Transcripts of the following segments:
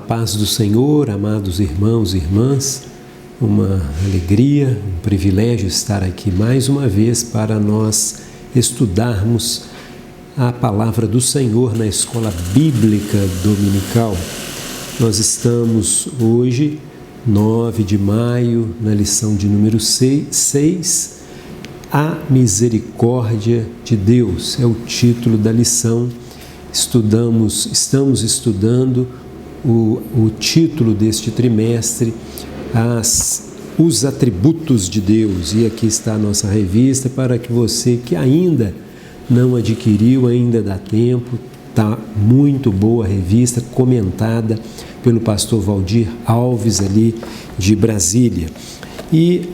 A paz do Senhor, amados irmãos e irmãs, uma alegria, um privilégio estar aqui mais uma vez para nós estudarmos a palavra do Senhor na escola bíblica dominical. Nós estamos hoje, 9 de maio, na lição de número 6, A Misericórdia de Deus, é o título da lição. Estamos estudando o título deste trimestre, os atributos de Deus. E aqui está a nossa revista para que você que ainda não adquiriu, ainda dá tempo. Está muito boa a revista, comentada pelo pastor Valdir Alves ali de Brasília. E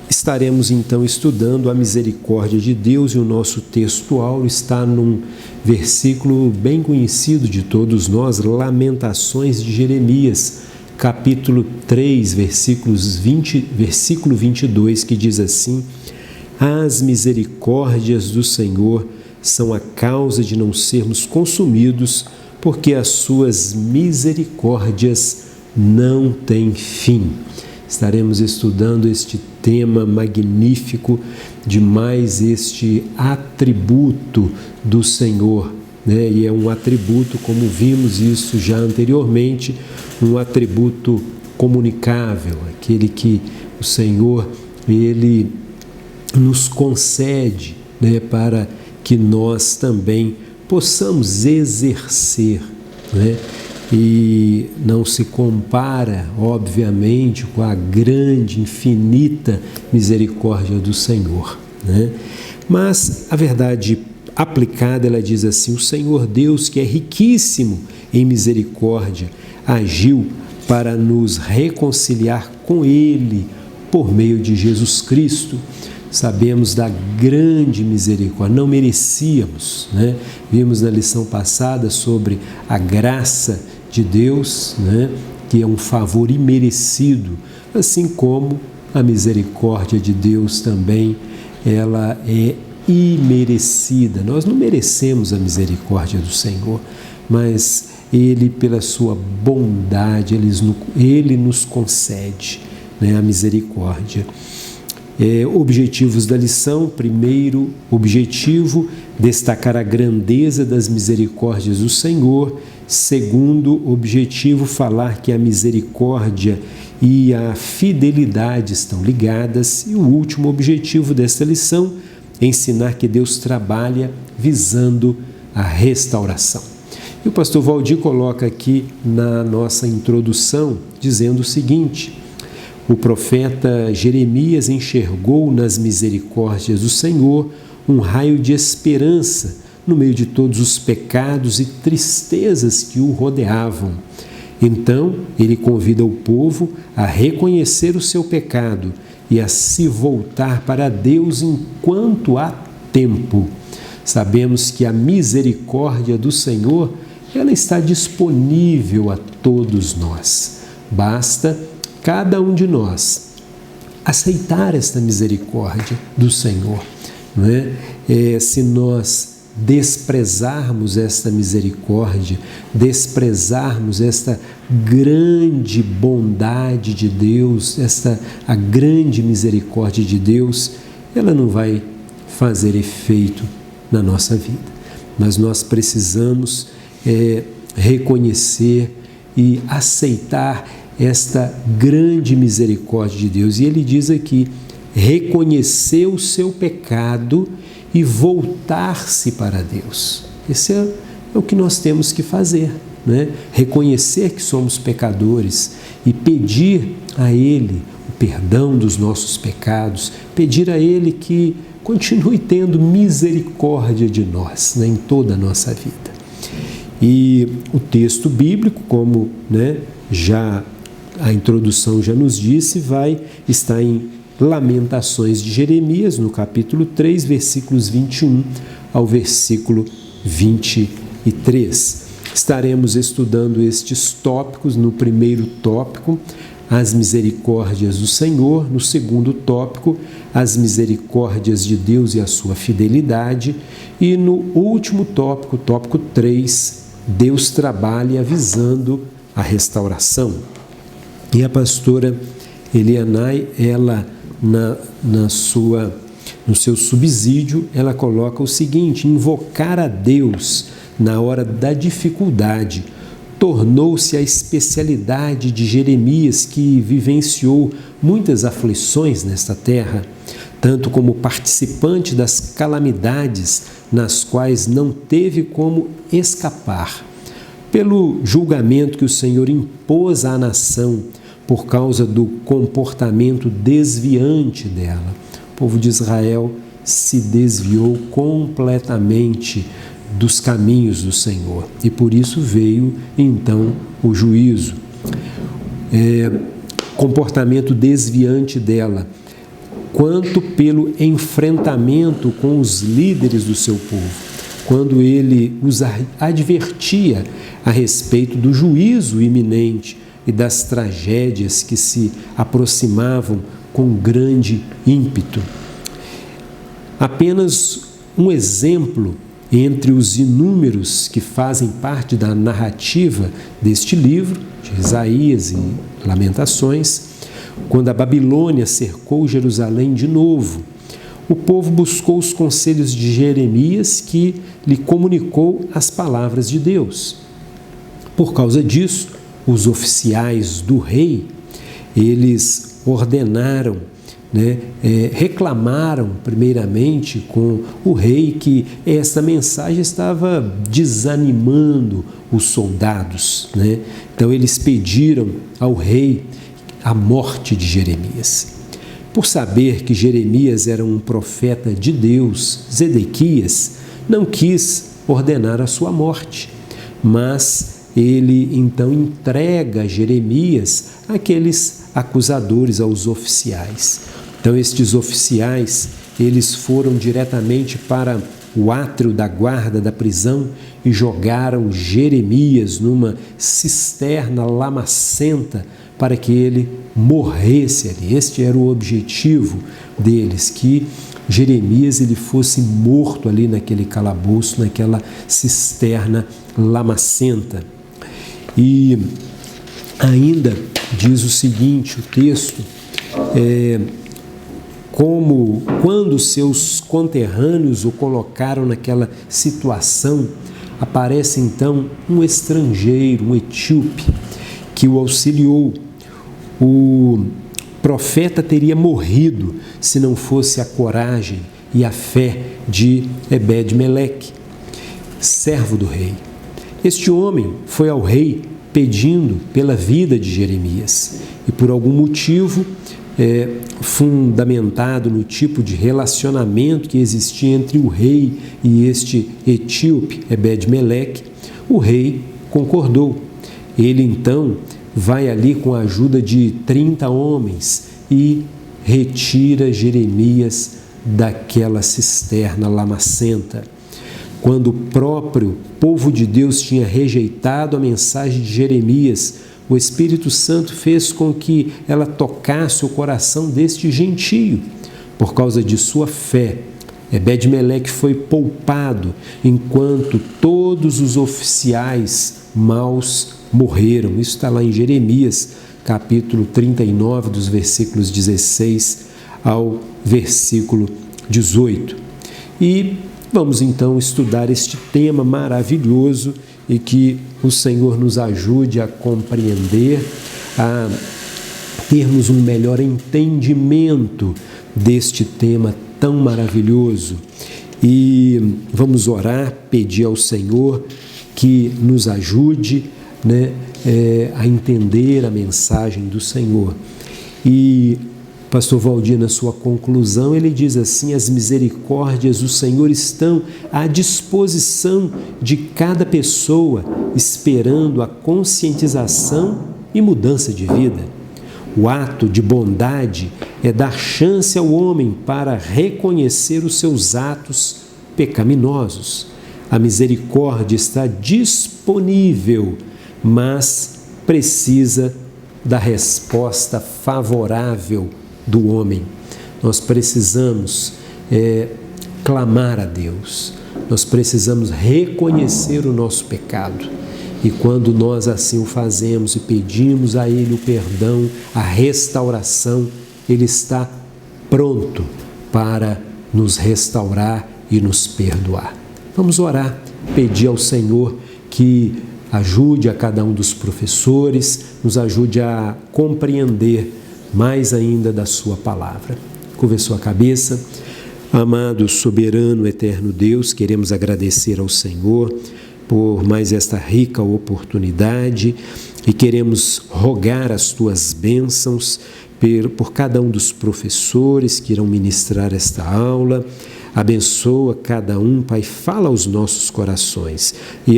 estaremos então estudando a misericórdia de Deus, e o nosso textual está num versículo bem conhecido de todos nós, Lamentações de Jeremias, capítulo 3, versículo 22, que diz assim: As misericórdias do Senhor são a causa de não sermos consumidos, porque as suas misericórdias não têm fim. Estaremos estudando este tema magnífico de mais este atributo do Senhor, né? E é um atributo, como vimos isso já anteriormente, um atributo comunicável, aquele que o Senhor, Ele nos concede, né, para que nós também possamos exercer, né? E não se compara, obviamente, com a grande, infinita misericórdia do Senhor, né? Mas a verdade aplicada, ela diz assim: o Senhor Deus, que é riquíssimo em misericórdia, agiu para nos reconciliar com Ele por meio de Jesus Cristo. Sabemos da grande misericórdia, não merecíamos, né? Vimos na lição passada sobre a graça de Deus, né? Que é um favor imerecido, assim como a misericórdia de Deus também, ela é imerecida. Nós não merecemos a misericórdia do Senhor, mas Ele, pela sua bondade, Ele nos concede, né, a misericórdia. Objetivos da lição: primeiro objetivo, destacar a grandeza das misericórdias do Senhor. Segundo objetivo, falar que a misericórdia e a fidelidade estão ligadas. E o último objetivo desta lição, ensinar que Deus trabalha visando a restauração. E o pastor Valdir coloca aqui na nossa introdução, dizendo o seguinte: o profeta Jeremias enxergou nas misericórdias do Senhor um raio de esperança no meio de todos os pecados e tristezas que o rodeavam. Então, ele convida o povo a reconhecer o seu pecado e a se voltar para Deus enquanto há tempo. Sabemos que a misericórdia do Senhor, ela está disponível a todos nós. Basta cada um de nós aceitar esta misericórdia do Senhor, não é? Se nós desprezarmos esta misericórdia, desprezarmos esta grande bondade de Deus, a grande misericórdia de Deus, ela não vai fazer efeito na nossa vida. Mas nós precisamos reconhecer e aceitar esta grande misericórdia de Deus. E ele diz aqui: reconhecer o seu pecado e voltar-se para Deus. Esse é o que nós temos que fazer, né? Reconhecer que somos pecadores e pedir a Ele o perdão dos nossos pecados, pedir a Ele que continue tendo misericórdia de nós, né, em toda a nossa vida. E o texto bíblico, como, né, já a introdução já nos disse, vai estar em Lamentações de Jeremias, no capítulo 3, versículos 21 ao versículo 23. Estaremos estudando estes tópicos. No primeiro tópico, as misericórdias do Senhor. No segundo tópico, as misericórdias de Deus e a sua fidelidade. E no último tópico, tópico 3, Deus trabalha visando a restauração. E a pastora Elianai, ela no seu subsídio, ela coloca o seguinte: invocar a Deus na hora da dificuldade tornou-se a especialidade de Jeremias, que vivenciou muitas aflições nesta terra, tanto como participante das calamidades nas quais não teve como escapar, pelo julgamento que o Senhor impôs à nação por causa do comportamento desviante dela. O povo de Israel se desviou completamente dos caminhos do Senhor e por isso veio então o juízo. Comportamento desviante dela, quanto pelo enfrentamento com os líderes do seu povo, quando ele os advertia a respeito do juízo iminente e das tragédias que se aproximavam com grande ímpeto. Apenas um exemplo entre os inúmeros que fazem parte da narrativa deste livro, de Isaías e Lamentações, quando a Babilônia cercou Jerusalém de novo, o povo buscou os conselhos de Jeremias, que lhe comunicou as palavras de Deus. Por causa disso, os oficiais do rei, eles ordenaram, reclamaram primeiramente com o rei que essa mensagem estava desanimando os soldados. Então eles pediram ao rei a morte de Jeremias. Por saber que Jeremias era um profeta de Deus, Zedequias não quis ordenar a sua morte, mas ele então entrega Jeremias àqueles acusadores, aos oficiais. Então estes oficiais, eles foram diretamente para o átrio da guarda da prisão e jogaram Jeremias numa cisterna lamacenta para que ele morresse ali. Este era o objetivo deles, que Jeremias ele fosse morto ali naquele calabouço, naquela cisterna lamacenta. E ainda diz o seguinte, o texto, quando seus conterrâneos o colocaram naquela situação, aparece então um estrangeiro, um etíope, que o auxiliou. O profeta teria morrido se não fosse a coragem e a fé de Ebed-Meleque, servo do rei. Este homem foi ao rei pedindo pela vida de Jeremias e por algum motivo, fundamentado no tipo de relacionamento que existia entre o rei e este etíope, Ebed-Meleque, o rei concordou. Ele então vai ali com a ajuda de 30 homens e retira Jeremias daquela cisterna lamacenta. Quando o próprio povo de Deus tinha rejeitado a mensagem de Jeremias, o Espírito Santo fez com que ela tocasse o coração deste gentio. Por causa de sua fé, Ebed-Meleque foi poupado, enquanto todos os oficiais maus morreram. Isso está lá em Jeremias, capítulo 39, dos versículos 16 ao versículo 18. E vamos então estudar este tema maravilhoso e que o Senhor nos ajude a compreender, a termos um melhor entendimento deste tema tão maravilhoso. E vamos orar, pedir ao Senhor que nos ajude a entender a mensagem do Senhor. E Pastor Valdir, na sua conclusão, ele diz assim: as misericórdias do Senhor estão à disposição de cada pessoa, esperando a conscientização e mudança de vida. O ato de bondade é dar chance ao homem para reconhecer os seus atos pecaminosos. A misericórdia está disponível, mas precisa da resposta favorável do homem. Nós precisamos clamar a Deus, nós precisamos reconhecer o nosso pecado E quando nós assim o fazemos e pedimos a Ele o perdão, a restauração, Ele está pronto para nos restaurar e nos perdoar. Vamos orar, pedir ao Senhor que ajude a cada um dos professores, nos ajude a compreender mais ainda da sua palavra. Curva sua cabeça. Amado, soberano, eterno Deus, queremos agradecer ao Senhor por mais esta rica oportunidade e queremos rogar as tuas bênçãos por cada um dos professores que irão ministrar esta aula. Abençoa cada um, Pai, fala aos nossos corações. E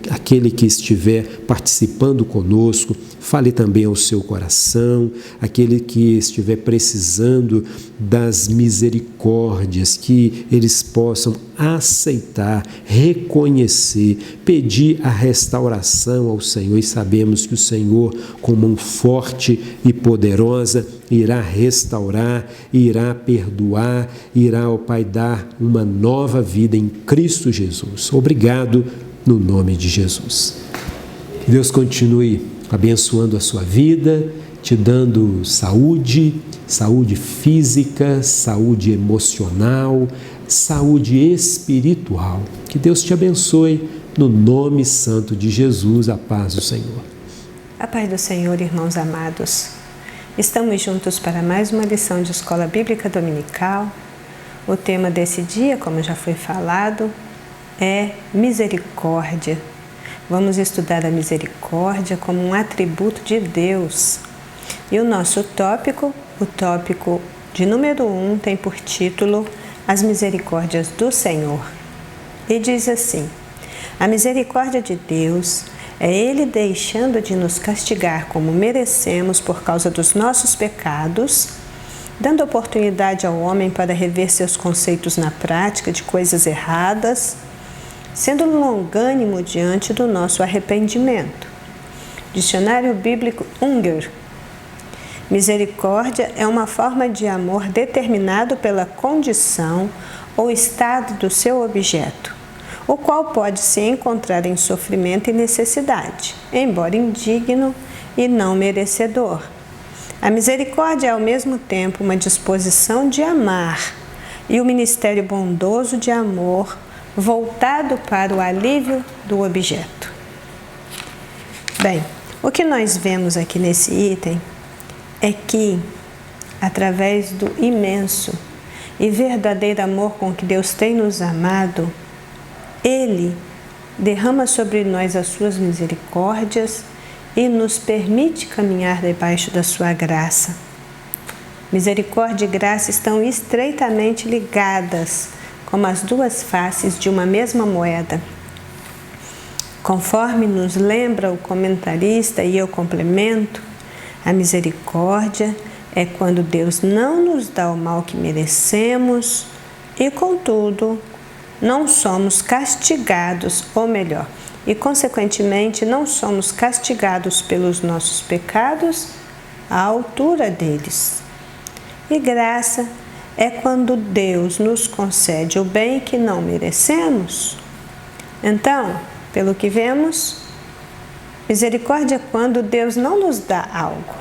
aquele que estiver participando conosco, fale também ao seu coração. Aquele que estiver precisando das misericórdias, que eles possam aceitar, reconhecer, pedir a restauração ao Senhor. E sabemos que o Senhor, com mão forte e poderosa, irá restaurar, irá perdoar, irá, ó Pai, dar uma nova vida em Cristo Jesus. Obrigado no nome de Jesus. Que Deus continue abençoando a sua vida, te dando saúde, saúde física, saúde emocional, saúde espiritual. Que Deus te abençoe no nome santo de Jesus. A paz do Senhor. A paz do Senhor, irmãos amados. Estamos juntos para mais uma lição de Escola Bíblica Dominical. O tema desse dia, como já foi falado, é misericórdia. Vamos estudar a misericórdia como um atributo de Deus. E o nosso tópico, o tópico de número 1, tem por título As Misericórdias do Senhor. E diz assim: a misericórdia de Deus é Ele deixando de nos castigar como merecemos por causa dos nossos pecados, dando oportunidade ao homem para rever seus conceitos na prática de coisas erradas, sendo longânimo diante do nosso arrependimento. Dicionário Bíblico Unger. Misericórdia é uma forma de amor determinado pela condição ou estado do seu objeto, o qual pode se encontrar em sofrimento e necessidade, embora indigno e não merecedor. A misericórdia é ao mesmo tempo uma disposição de amar e o ministério bondoso de amor voltado para o alívio do objeto. Bem, o que nós vemos aqui nesse item é que, através do imenso e verdadeiro amor com que Deus tem nos amado, Ele derrama sobre nós as suas misericórdias e nos permite caminhar debaixo da sua graça. Misericórdia e graça estão estreitamente ligadas, como as duas faces de uma mesma moeda. Conforme nos lembra o comentarista, e eu complemento, a misericórdia é quando Deus não nos dá o mal que merecemos e, contudo, não somos castigados, ou melhor, e consequentemente não somos castigados pelos nossos pecados à altura deles. E graça é quando Deus nos concede o bem que não merecemos. Então, pelo que vemos, misericórdia é quando Deus não nos dá algo,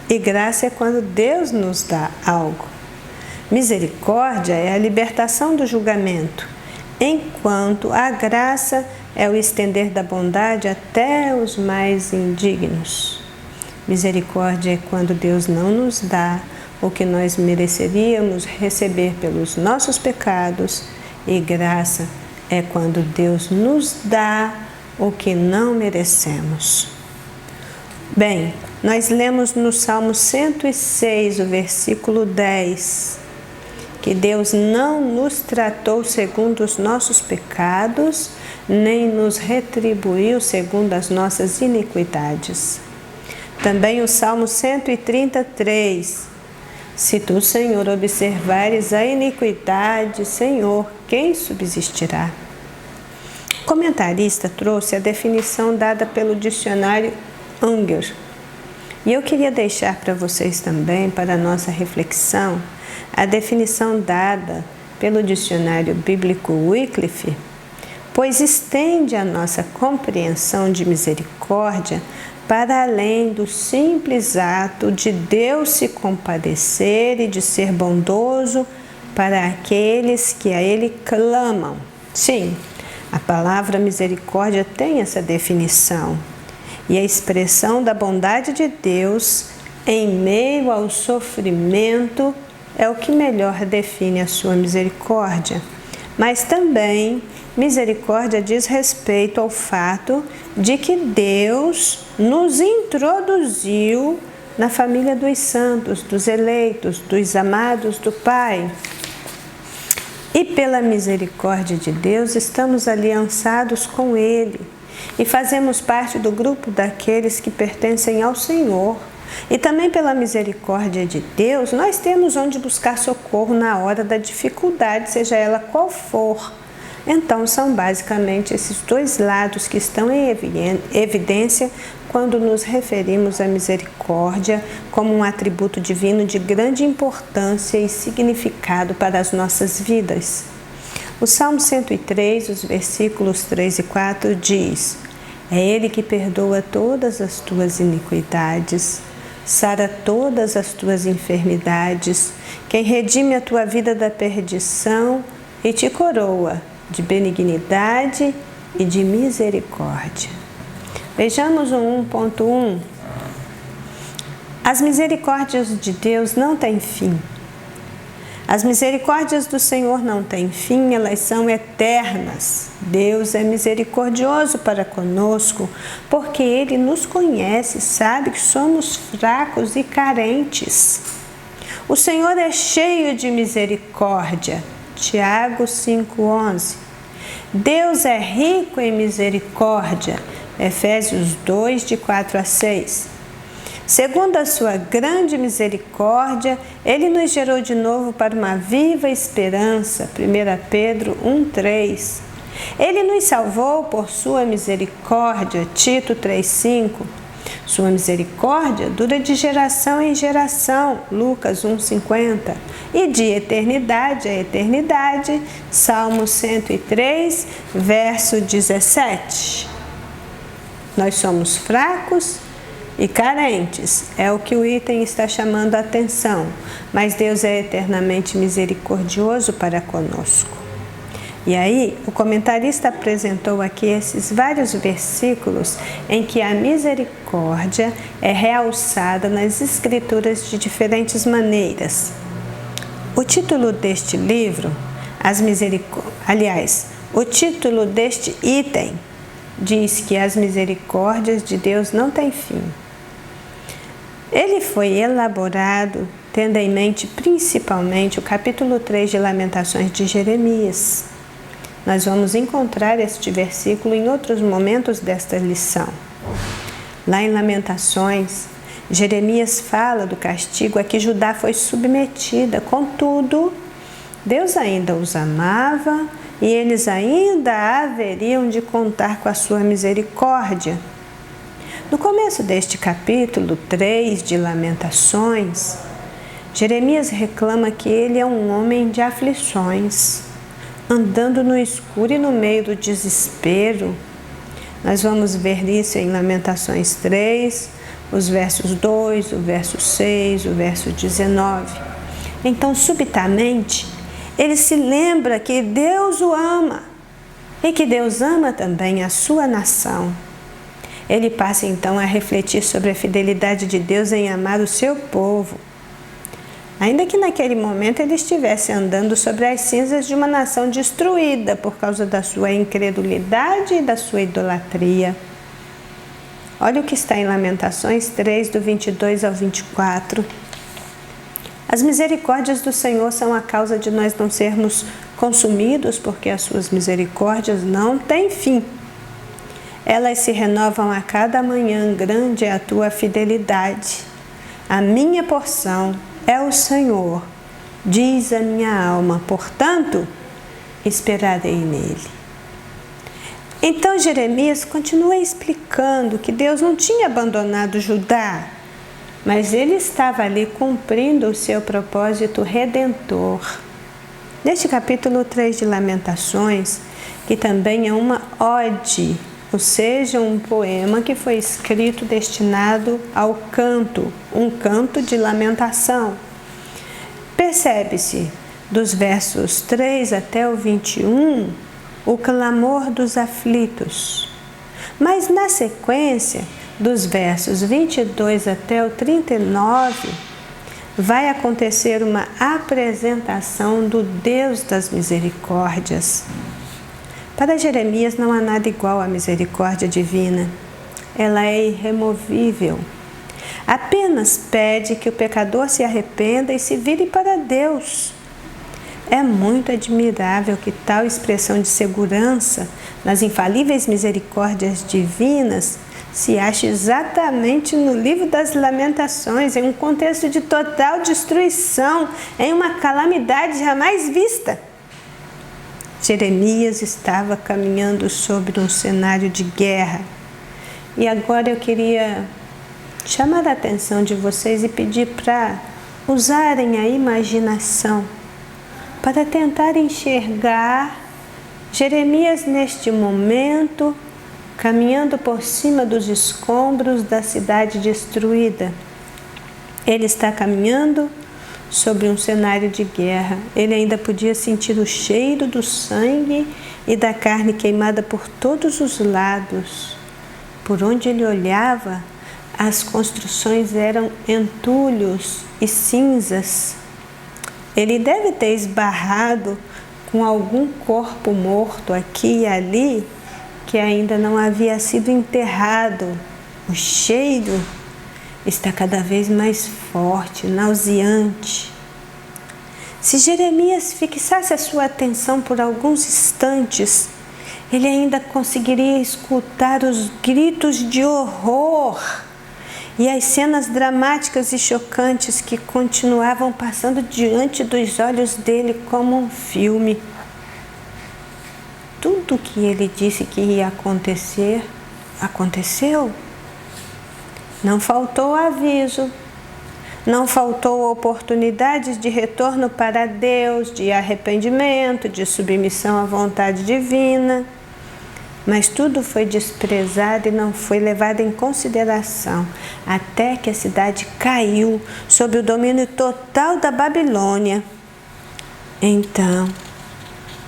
e graça é quando Deus nos dá algo. Misericórdia é a libertação do julgamento, enquanto a graça é o estender da bondade até os mais indignos. Misericórdia é quando Deus não nos dá o que nós mereceríamos receber pelos nossos pecados, e graça é quando Deus nos dá o que não merecemos. Bem, nós lemos no Salmo 106, o versículo 10, que Deus não nos tratou segundo os nossos pecados, nem nos retribuiu segundo as nossas iniquidades. Também o Salmo 133, se tu, Senhor, observares a iniquidade, Senhor, quem subsistirá? O comentarista trouxe a definição dada pelo dicionário Unger. E eu queria deixar para vocês também, para a nossa reflexão, a definição dada pelo dicionário bíblico Wycliffe, pois estende a nossa compreensão de misericórdia para além do simples ato de Deus se compadecer e de ser bondoso para aqueles que a Ele clamam. Sim, a palavra misericórdia tem essa definição. E a expressão da bondade de Deus em meio ao sofrimento é o que melhor define a sua misericórdia. Mas também misericórdia diz respeito ao fato de que Deus nos introduziu na família dos santos, dos eleitos, dos amados do Pai. E pela misericórdia de Deus estamos aliançados com Ele e fazemos parte do grupo daqueles que pertencem ao Senhor. E também pela misericórdia de Deus, nós temos onde buscar socorro na hora da dificuldade, seja ela qual for. Então, são basicamente esses dois lados que estão em evidência quando nos referimos à misericórdia como um atributo divino de grande importância e significado para as nossas vidas. O Salmo 103, os versículos 3 e 4 diz: É Ele que perdoa todas as tuas iniquidades, sara todas as tuas enfermidades, quem redime a tua vida da perdição e te coroa de benignidade e de misericórdia. Vejamos o 1.1. As misericórdias de Deus não têm fim. As misericórdias do Senhor não têm fim, elas são eternas. Deus é misericordioso para conosco, porque Ele nos conhece, sabe que somos fracos e carentes. O Senhor é cheio de misericórdia. Tiago 5,11. Deus é rico em misericórdia. Efésios 2, de 4 a 6. Segundo a sua grande misericórdia, Ele nos gerou de novo para uma viva esperança. 1 Pedro 1,3. Ele nos salvou por sua misericórdia. Tito 3,5. Sua misericórdia dura de geração em geração. Lucas 1,50. E de eternidade a eternidade. Salmo 103, verso 17. Nós somos fracos e carentes, é o que o item está chamando a atenção, mas Deus é eternamente misericordioso para conosco. E aí, o comentarista apresentou aqui esses vários versículos em que a misericórdia é realçada nas Escrituras de diferentes maneiras. O título deste livro, o título deste item diz que as misericórdias de Deus não têm fim. Ele foi elaborado tendo em mente principalmente o capítulo 3 de Lamentações de Jeremias. Nós vamos encontrar este versículo em outros momentos desta lição. Lá em Lamentações, Jeremias fala do castigo a que Judá foi submetida. Contudo, Deus ainda os amava e eles ainda haveriam de contar com a sua misericórdia. No começo deste capítulo 3 de Lamentações, Jeremias reclama que ele é um homem de aflições, andando no escuro e no meio do desespero. Nós vamos ver isso em Lamentações 3, os versos 2, o verso 6, o verso 19. Então, subitamente, ele se lembra que Deus o ama e que Deus ama também a sua nação. Ele passa então a refletir sobre a fidelidade de Deus em amar o seu povo. Ainda que naquele momento ele estivesse andando sobre as cinzas de uma nação destruída por causa da sua incredulidade e da sua idolatria. Olha o que está em Lamentações 3, do 22 ao 24. As misericórdias do Senhor são a causa de nós não sermos consumidos, porque as suas misericórdias não têm fim. Elas se renovam a cada manhã, grande é a tua fidelidade. A minha porção é o Senhor, diz a minha alma, portanto, esperarei nele. Então Jeremias continua explicando que Deus não tinha abandonado Judá, mas ele estava ali cumprindo o seu propósito redentor. Neste capítulo 3 de Lamentações, que também é uma ode, ou seja, um poema que foi escrito destinado ao canto, um canto de lamentação. Percebe-se, dos versos 3 até o 21, o clamor dos aflitos. Mas na sequência, dos versos 22 até o 39, vai acontecer uma apresentação do Deus das misericórdias. Para Jeremias não há nada igual à misericórdia divina. Ela é irremovível. Apenas pede que o pecador se arrependa e se vire para Deus. É muito admirável que tal expressão de segurança nas infalíveis misericórdias divinas se ache exatamente no livro das Lamentações, em um contexto de total destruição, em uma calamidade jamais vista. Jeremias estava caminhando sobre um cenário de guerra. E agora eu queria chamar a atenção de vocês e pedir para usarem a imaginação para tentar enxergar Jeremias neste momento, caminhando por cima dos escombros da cidade destruída. Ele está caminhando sobre um cenário de guerra. Ele ainda podia sentir o cheiro do sangue e da carne queimada por todos os lados. Por onde ele olhava, as construções eram entulhos e cinzas. Ele deve ter esbarrado com algum corpo morto aqui e ali que ainda não havia sido enterrado. O cheiro está cada vez mais forte, nauseante. Se Jeremias fixasse a sua atenção por alguns instantes, ele ainda conseguiria escutar os gritos de horror e as cenas dramáticas e chocantes que continuavam passando diante dos olhos dele como um filme. Tudo o que ele disse que ia acontecer, aconteceu. Não faltou aviso, não faltou oportunidades de retorno para Deus, de arrependimento, de submissão à vontade divina. Mas tudo foi desprezado e não foi levado em consideração, até que a cidade caiu sob o domínio total da Babilônia. Então,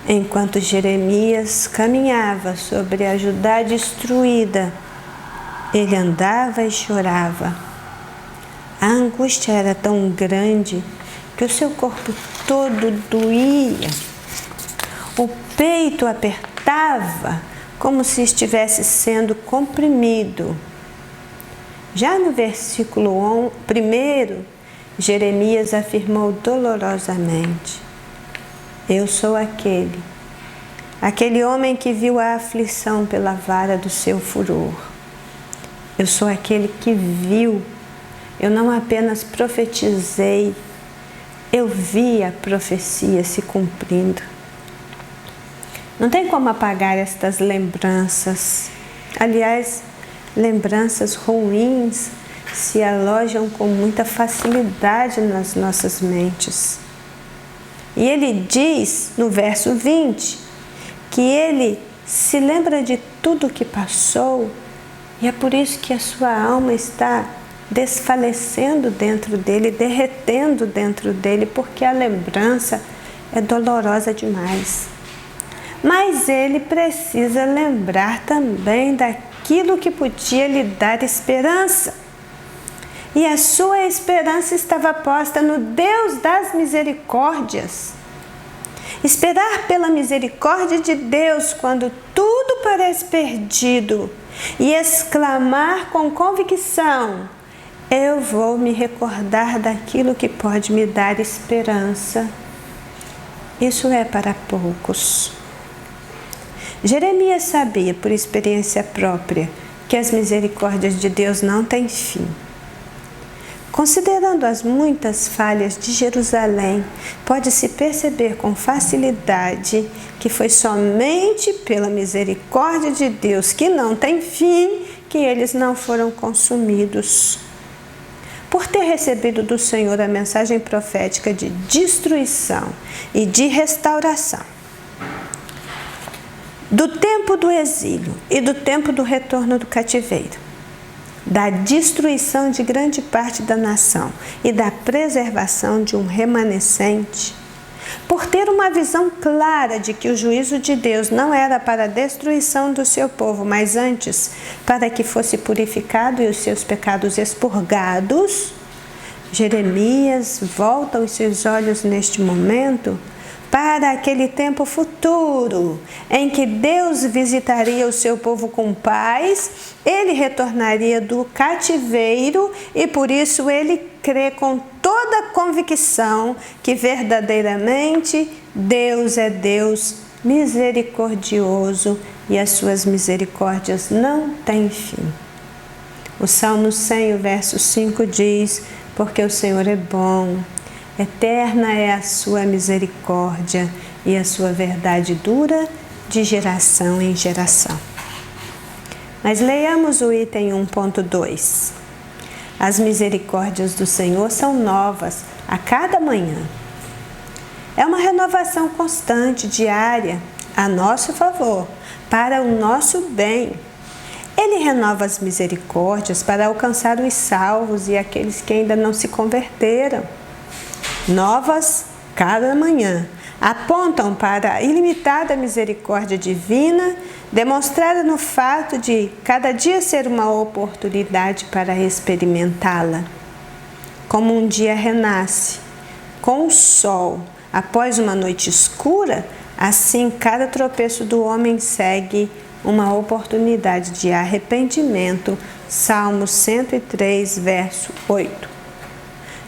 enquanto Jeremias caminhava sobre a Judá destruída, ele andava e chorava. A angústia era tão grande que o seu corpo todo doía, o peito apertava como se estivesse sendo comprimido. Já no versículo 1, Jeremias afirmou dolorosamente: eu sou aquele homem que viu a aflição pela vara do seu furor. Eu sou aquele que viu. Eu não apenas profetizei, eu vi a profecia se cumprindo. Não tem como apagar estas lembranças. Aliás, lembranças ruins se alojam com muita facilidade nas nossas mentes. E ele diz no verso 20 que ele se lembra de tudo o que passou e é por isso que a sua alma está desfalecendo dentro dele, derretendo dentro dele, porque a lembrança é dolorosa demais. Mas ele precisa lembrar também daquilo que podia lhe dar esperança. E a sua esperança estava posta no Deus das misericórdias. Esperar pela misericórdia de Deus quando tudo parece perdido e exclamar com convicção: eu vou me recordar daquilo que pode me dar esperança. Isso é para poucos. Jeremias sabia, por experiência própria, que as misericórdias de Deus não têm fim. Considerando as muitas falhas de Jerusalém, pode-se perceber com facilidade que foi somente pela misericórdia de Deus, que não tem fim, que eles não foram consumidos. por ter recebido do Senhor a mensagem profética de destruição e de restauração, do tempo do exílio e do tempo do retorno do cativeiro, da destruição de grande parte da nação e da preservação de um remanescente, por ter uma visão clara de que o juízo de Deus não era para a destruição do seu povo, mas antes para que fosse purificado e os seus pecados expurgados, Jeremias volta os seus olhos neste momento para aquele tempo futuro, em que Deus visitaria o seu povo com paz, ele retornaria do cativeiro e por isso ele crê com toda a convicção que verdadeiramente Deus é Deus misericordioso e as suas misericórdias não têm fim. O Salmo 100, o verso 5 diz: porque o Senhor é bom, eterna é a sua misericórdia e a sua verdade dura de geração em geração. Mas leiamos o item 1.2. As misericórdias do Senhor são novas a cada manhã. É uma renovação constante, diária, a nosso favor, para o nosso bem. Ele renova as misericórdias para alcançar os salvos e aqueles que ainda não se converteram. Novas cada manhã, apontam para a ilimitada misericórdia divina, demonstrada no fato de cada dia ser uma oportunidade para experimentá-la. Como um dia renasce com o sol após uma noite escura, assim cada tropeço do homem segue uma oportunidade de arrependimento. Salmo 103, verso 8.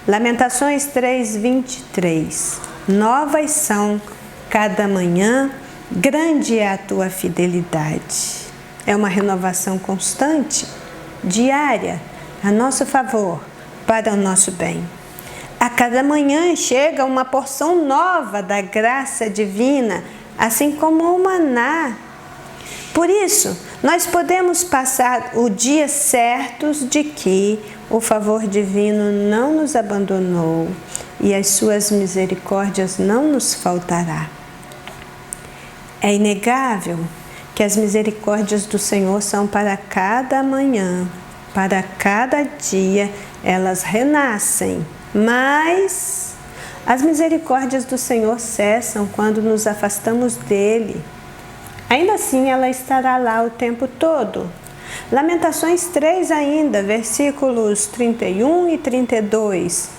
Lamentações 3:23. Novas são cada manhã, grande é a tua fidelidade. É uma renovação constante, diária, a nosso favor, para o nosso bem. A cada manhã chega uma porção nova da graça divina, assim como o maná. Por isso, nós podemos passar o dia certos de que o favor divino não nos abandonou e as suas misericórdias não nos faltará. É inegável que as misericórdias do Senhor são para cada manhã, para cada dia elas renascem, mas as misericórdias do Senhor cessam quando nos afastamos dele. Ainda assim, ela estará lá o tempo todo. Lamentações 3 ainda, versículos 31 e 32.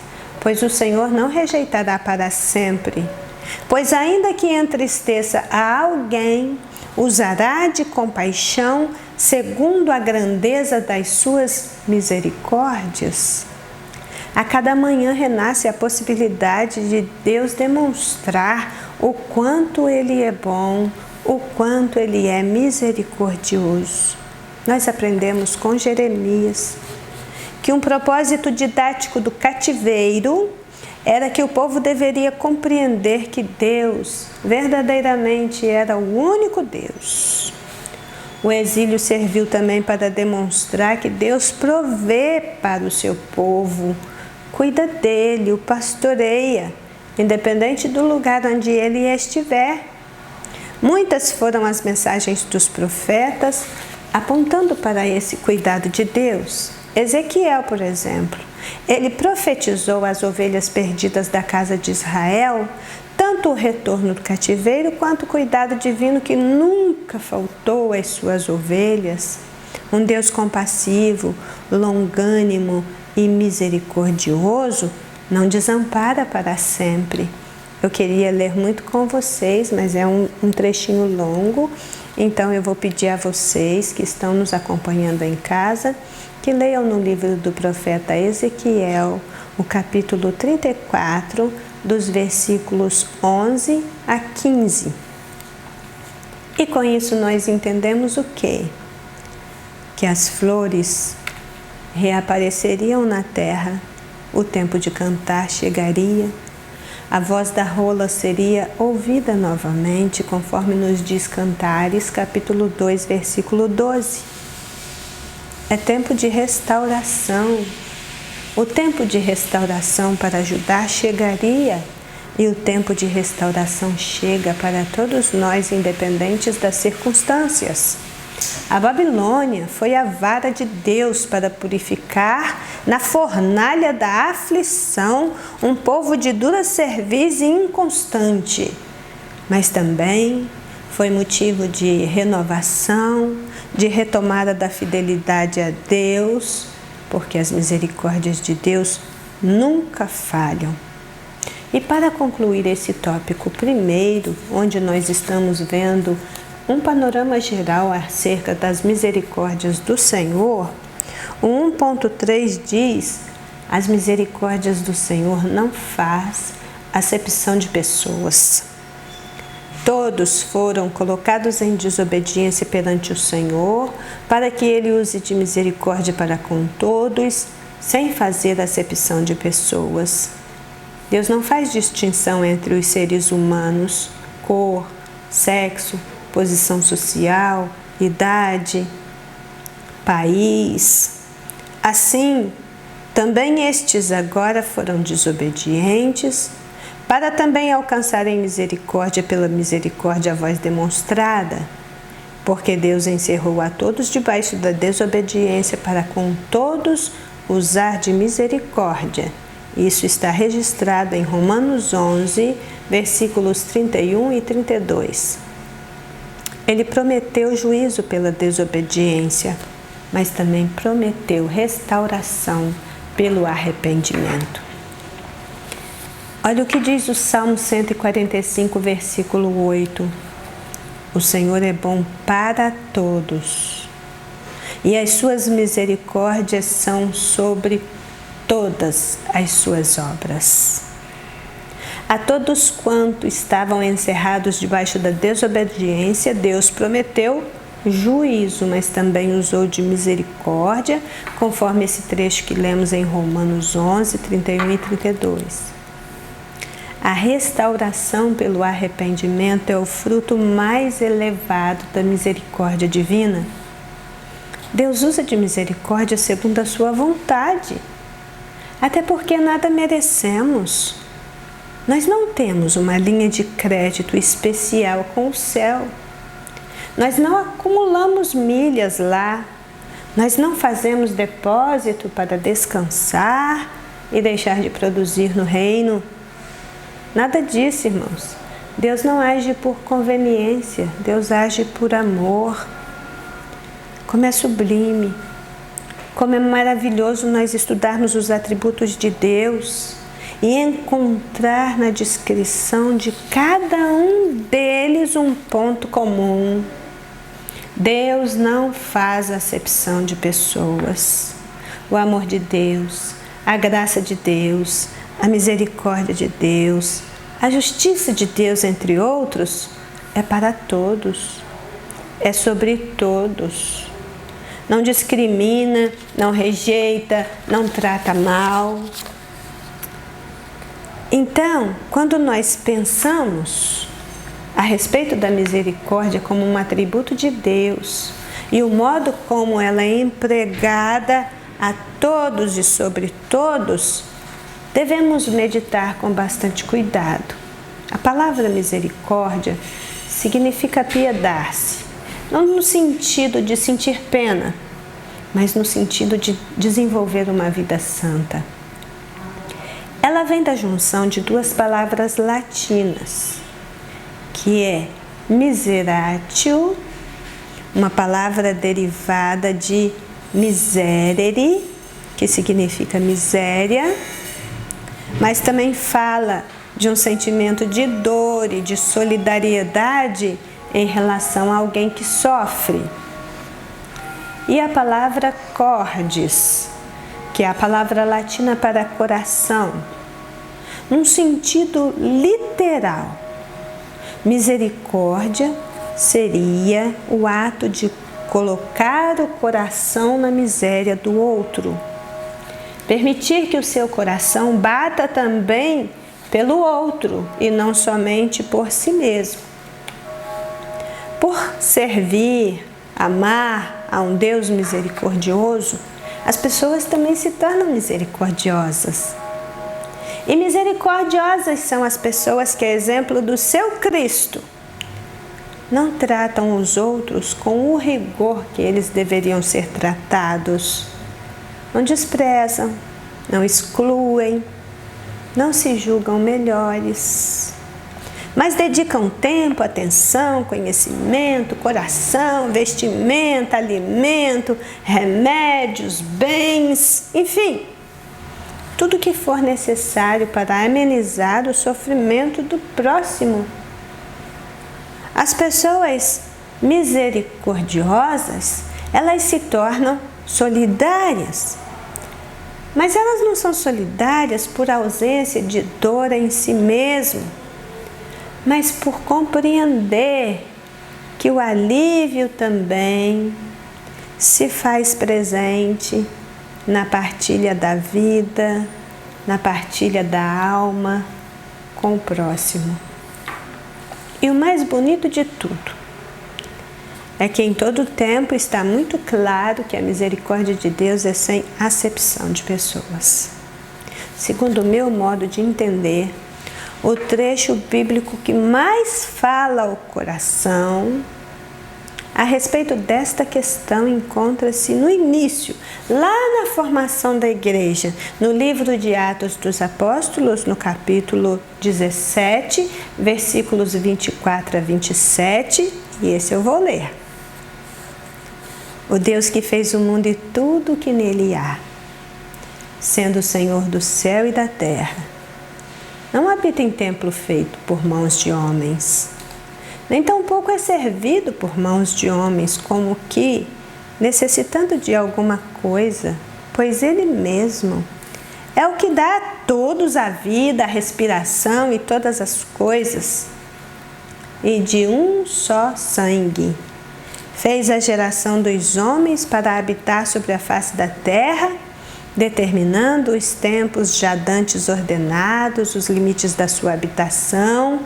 Pois o Senhor não rejeitará para sempre. Pois ainda que entristeça a alguém, usará de compaixão segundo a grandeza das suas misericórdias. A cada manhã renasce a possibilidade de Deus demonstrar o quanto Ele é bom, o quanto Ele é misericordioso. Nós aprendemos com Jeremias que um propósito didático do cativeiro era que o povo deveria compreender que Deus verdadeiramente era o único Deus. O exílio serviu também para demonstrar que Deus provê para o seu povo, cuida dele, o pastoreia, independente do lugar onde ele estiver. Muitas foram as mensagens dos profetas apontando para esse cuidado de Deus. Ezequiel, por exemplo, ele profetizou às ovelhas perdidas da casa de Israel, tanto o retorno do cativeiro quanto o cuidado divino que nunca faltou às suas ovelhas. Um Deus compassivo, longânimo e misericordioso não desampara para sempre. Eu queria ler muito com vocês, mas é um trechinho longo, então eu vou pedir a vocês que estão nos acompanhando em casa que leiam no livro do profeta Ezequiel, o capítulo 34, dos versículos 11 a 15. E com isso nós entendemos o quê? Que as flores reapareceriam na terra, o tempo de cantar chegaria, a voz da rola seria ouvida novamente, conforme nos diz Cantares, capítulo 2, versículo 12. É tempo de restauração, O tempo de restauração para Judá chegaria, e o tempo de restauração chega para todos nós, independentes das circunstâncias. A Babilônia foi a vara de Deus para purificar na fornalha da aflição um povo de dura cerviz e inconstante, mas também foi motivo de renovação, de retomada da fidelidade a Deus, porque as misericórdias de Deus nunca falham. E para concluir esse tópico primeiro, onde nós estamos vendo um panorama geral acerca das misericórdias do Senhor, o 1.3 diz: as misericórdias do Senhor não faz acepção de pessoas. Todos foram colocados em desobediência perante o Senhor, para que Ele use de misericórdia para com todos, sem fazer acepção de pessoas. Deus não faz distinção entre os seres humanos, cor, sexo, posição social, idade, país. Assim, também estes agora foram desobedientes, para também alcançarem misericórdia pela misericórdia a vós demonstrada, porque Deus encerrou a todos debaixo da desobediência para com todos usar de misericórdia. Isso está registrado em Romanos 11, versículos 31 e 32. Ele prometeu juízo pela desobediência, mas também prometeu restauração pelo arrependimento. Olha o que diz o Salmo 145, versículo 8. O Senhor é bom para todos, e as suas misericórdias são sobre todas as suas obras. A todos quanto estavam encerrados debaixo da desobediência, Deus prometeu juízo, mas também usou de misericórdia, conforme esse trecho que lemos em Romanos 11, 31 e 32. A restauração pelo arrependimento é o fruto mais elevado da misericórdia divina. Deus usa de misericórdia segundo a sua vontade, até porque nada merecemos. Nós não temos uma linha de crédito especial com o céu. Nós não acumulamos milhas lá. Nós não fazemos depósito para descansar e deixar de produzir no reino. Nada disso, irmãos. Deus não age por conveniência. Deus age por amor. Como é sublime. Como é maravilhoso nós estudarmos os atributos de Deus e encontrar na descrição de cada um deles um ponto comum. Deus não faz acepção de pessoas. O amor de Deus, a graça de Deus, a misericórdia de Deus, a justiça de Deus, entre outros, é para todos, é sobre todos. Não discrimina, não rejeita, não trata mal. Então, quando nós pensamos a respeito da misericórdia como um atributo de Deus e o modo como ela é empregada a todos e sobre todos, devemos meditar com bastante cuidado. A palavra misericórdia significa piedar-se, não no sentido de sentir pena, mas no sentido de desenvolver uma vida santa. Ela vem da junção de duas palavras latinas, que é miseratio, uma palavra derivada de miserere, que significa miséria, mas também fala de um sentimento de dor e de solidariedade em relação a alguém que sofre. E a palavra cordis, que é a palavra latina para coração, num sentido literal. Misericórdia seria o ato de colocar o coração na miséria do outro. Permitir que o seu coração bata também pelo outro e não somente por si mesmo. Por servir, amar a um Deus misericordioso, as pessoas também se tornam misericordiosas. E misericordiosas são as pessoas que, a exemplo do seu Cristo, não tratam os outros com o rigor que eles deveriam ser tratados. Não desprezam, não excluem, não se julgam melhores, mas dedicam tempo, atenção, conhecimento, coração, vestimenta, alimento, remédios, bens, enfim, tudo que for necessário para amenizar o sofrimento do próximo. As pessoas misericordiosas, elas se tornam solidárias. Mas elas não são solidárias por ausência de dor em si mesmo, mas por compreender que o alívio também se faz presente na partilha da vida, na partilha da alma com o próximo. E o mais bonito de tudo é que em todo tempo está muito claro que a misericórdia de Deus é sem acepção de pessoas. Segundo o meu modo de entender, o trecho bíblico que mais fala ao coração a respeito desta questão encontra-se no início, lá na formação da igreja, no livro de Atos dos Apóstolos, no capítulo 17, versículos 24 a 27, e esse eu vou ler. O Deus que fez o mundo e tudo o que nele há, sendo o Senhor do céu e da terra, não habita em templo feito por mãos de homens, nem tampouco é servido por mãos de homens, como que, necessitando de alguma coisa, pois Ele mesmo é o que dá a todos a vida, a respiração e todas as coisas, e de um só sangue fez a geração dos homens para habitar sobre a face da terra, determinando os tempos já dantes ordenados, os limites da sua habitação,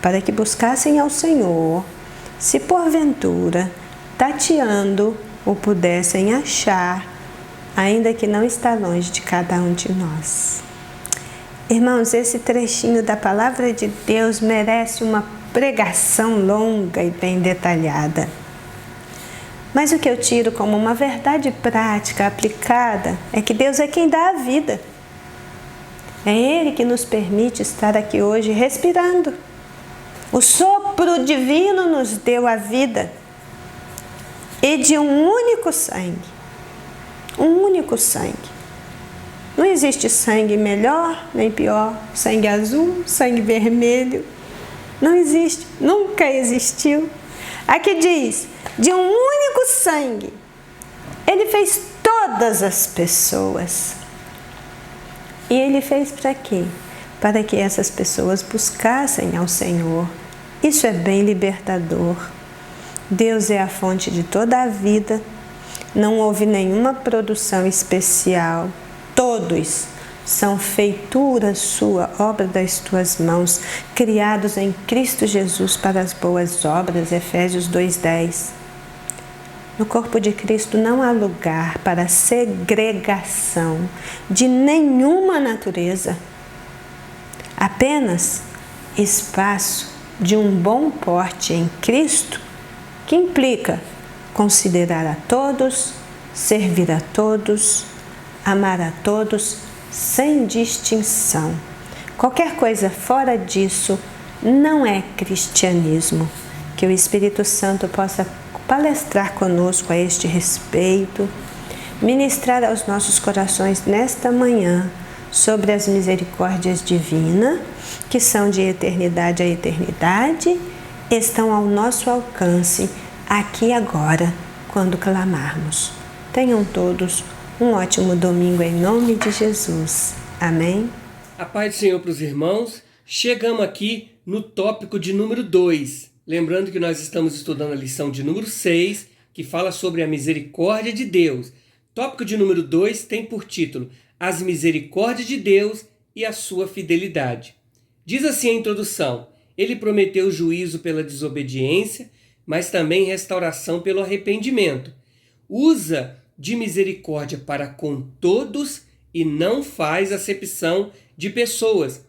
para que buscassem ao Senhor, se porventura, tateando, o pudessem achar, ainda que não está longe de cada um de nós. Irmãos, esse trechinho da palavra de Deus merece uma pregação longa e bem detalhada. Mas o que eu tiro como uma verdade prática aplicada é que Deus é quem dá a vida. É Ele que nos permite estar aqui hoje respirando. O sopro divino nos deu a vida. E de um único sangue. Um único sangue. Não existe sangue melhor nem pior. Sangue azul, sangue vermelho. Não existe. Nunca existiu. Aqui diz, de um único sangue, Ele fez todas as pessoas. E Ele fez para quê? Para que essas pessoas buscassem ao Senhor. Isso é bem libertador. Deus é a fonte de toda a vida. Não houve nenhuma produção especial. Todos são feitura sua, obra das tuas mãos, criados em Cristo Jesus para as boas obras, Efésios 2:10. No corpo de Cristo não há lugar para segregação de nenhuma natureza, apenas espaço de um bom porte em Cristo, que implica considerar a todos, servir a todos, amar a todos, sem distinção. Qualquer coisa fora disso não é cristianismo. Que o Espírito Santo possa palestrar conosco a este respeito, ministrar aos nossos corações nesta manhã sobre as misericórdias divinas, que são de eternidade a eternidade, estão ao nosso alcance, aqui e agora, quando clamarmos. Tenham todos um ótimo domingo em nome de Jesus. Amém? A paz do Senhor para os irmãos. Chegamos aqui no tópico de número 2. Lembrando que nós estamos estudando a lição de número 6, que fala sobre a misericórdia de Deus. Tópico de número 2 tem por título As misericórdias de Deus e a sua fidelidade. Diz assim a introdução: Ele prometeu juízo pela desobediência, mas também restauração pelo arrependimento. Usa de misericórdia para com todos e não faz acepção de pessoas.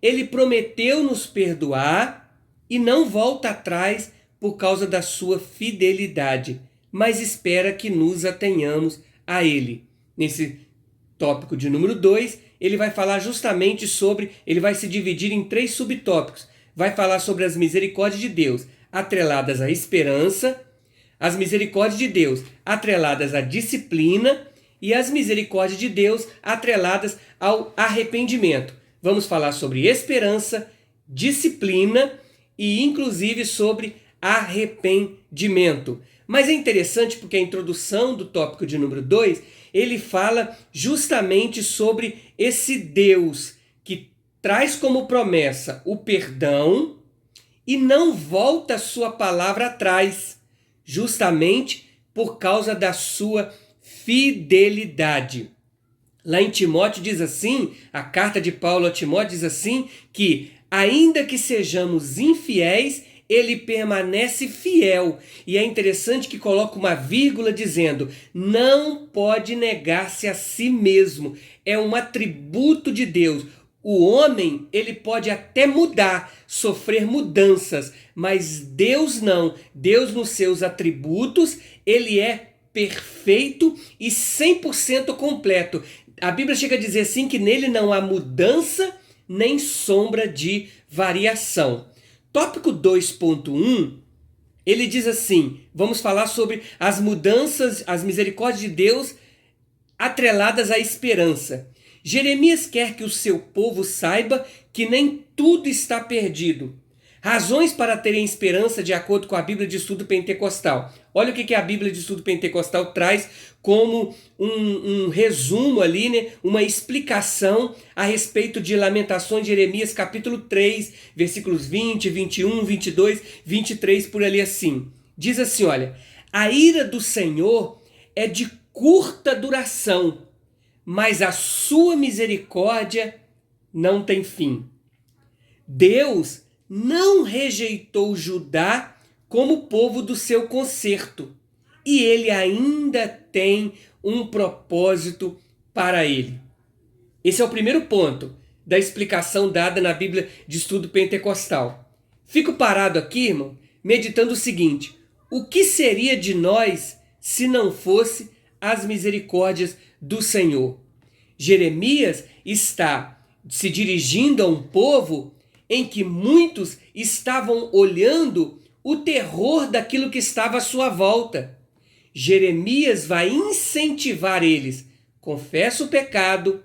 Ele prometeu nos perdoar e não volta atrás por causa da sua fidelidade, mas espera que nos atenhamos a Ele. Nesse tópico de número 2, ele vai falar justamente sobre, ele vai se dividir em 3 subtópicos. Vai falar sobre as misericórdias de Deus atreladas à esperança, as misericórdias de Deus atreladas à disciplina e as misericórdias de Deus atreladas ao arrependimento. Vamos falar sobre esperança, disciplina e inclusive sobre arrependimento. Mas é interessante porque a introdução do tópico de número 2, ele fala justamente sobre esse Deus que traz como promessa o perdão e não volta a sua palavra atrás, justamente por causa da sua fidelidade. Lá em Timóteo diz assim, a carta de Paulo a Timóteo diz assim, que ainda que sejamos infiéis, ele permanece fiel. E é interessante que coloca uma vírgula dizendo, não pode negar-se a si mesmo. É um atributo de Deus. O homem, ele pode até mudar, sofrer mudanças, mas Deus não. Deus, nos seus atributos, ele é perfeito e 100% completo. A Bíblia chega a dizer assim que nele não há mudança nem sombra de variação. Tópico 2.1, ele diz assim, vamos falar sobre as mudanças, as misericórdias de Deus atreladas à esperança. Jeremias quer que o seu povo saiba que nem tudo está perdido. Razões para terem esperança de acordo com a Bíblia de Estudo Pentecostal. Olha o que a Bíblia de Estudo Pentecostal traz como um resumo ali, né? Uma explicação a respeito de Lamentações de Jeremias, capítulo 3, versículos 20, 21, 22, 23, por ali assim. Diz assim, olha, a ira do Senhor é de curta duração, mas a sua misericórdia não tem fim. Deus não rejeitou Judá como povo do seu conserto, e ele ainda tem um propósito para ele. Esse é o primeiro ponto da explicação dada na Bíblia de Estudo Pentecostal. Fico parado aqui, irmão, meditando o seguinte, o que seria de nós se não fosse as misericórdias do Senhor? Jeremias está se dirigindo a um povo em que muitos estavam olhando o terror daquilo que estava à sua volta. Jeremias vai incentivar eles. Confessem o pecado,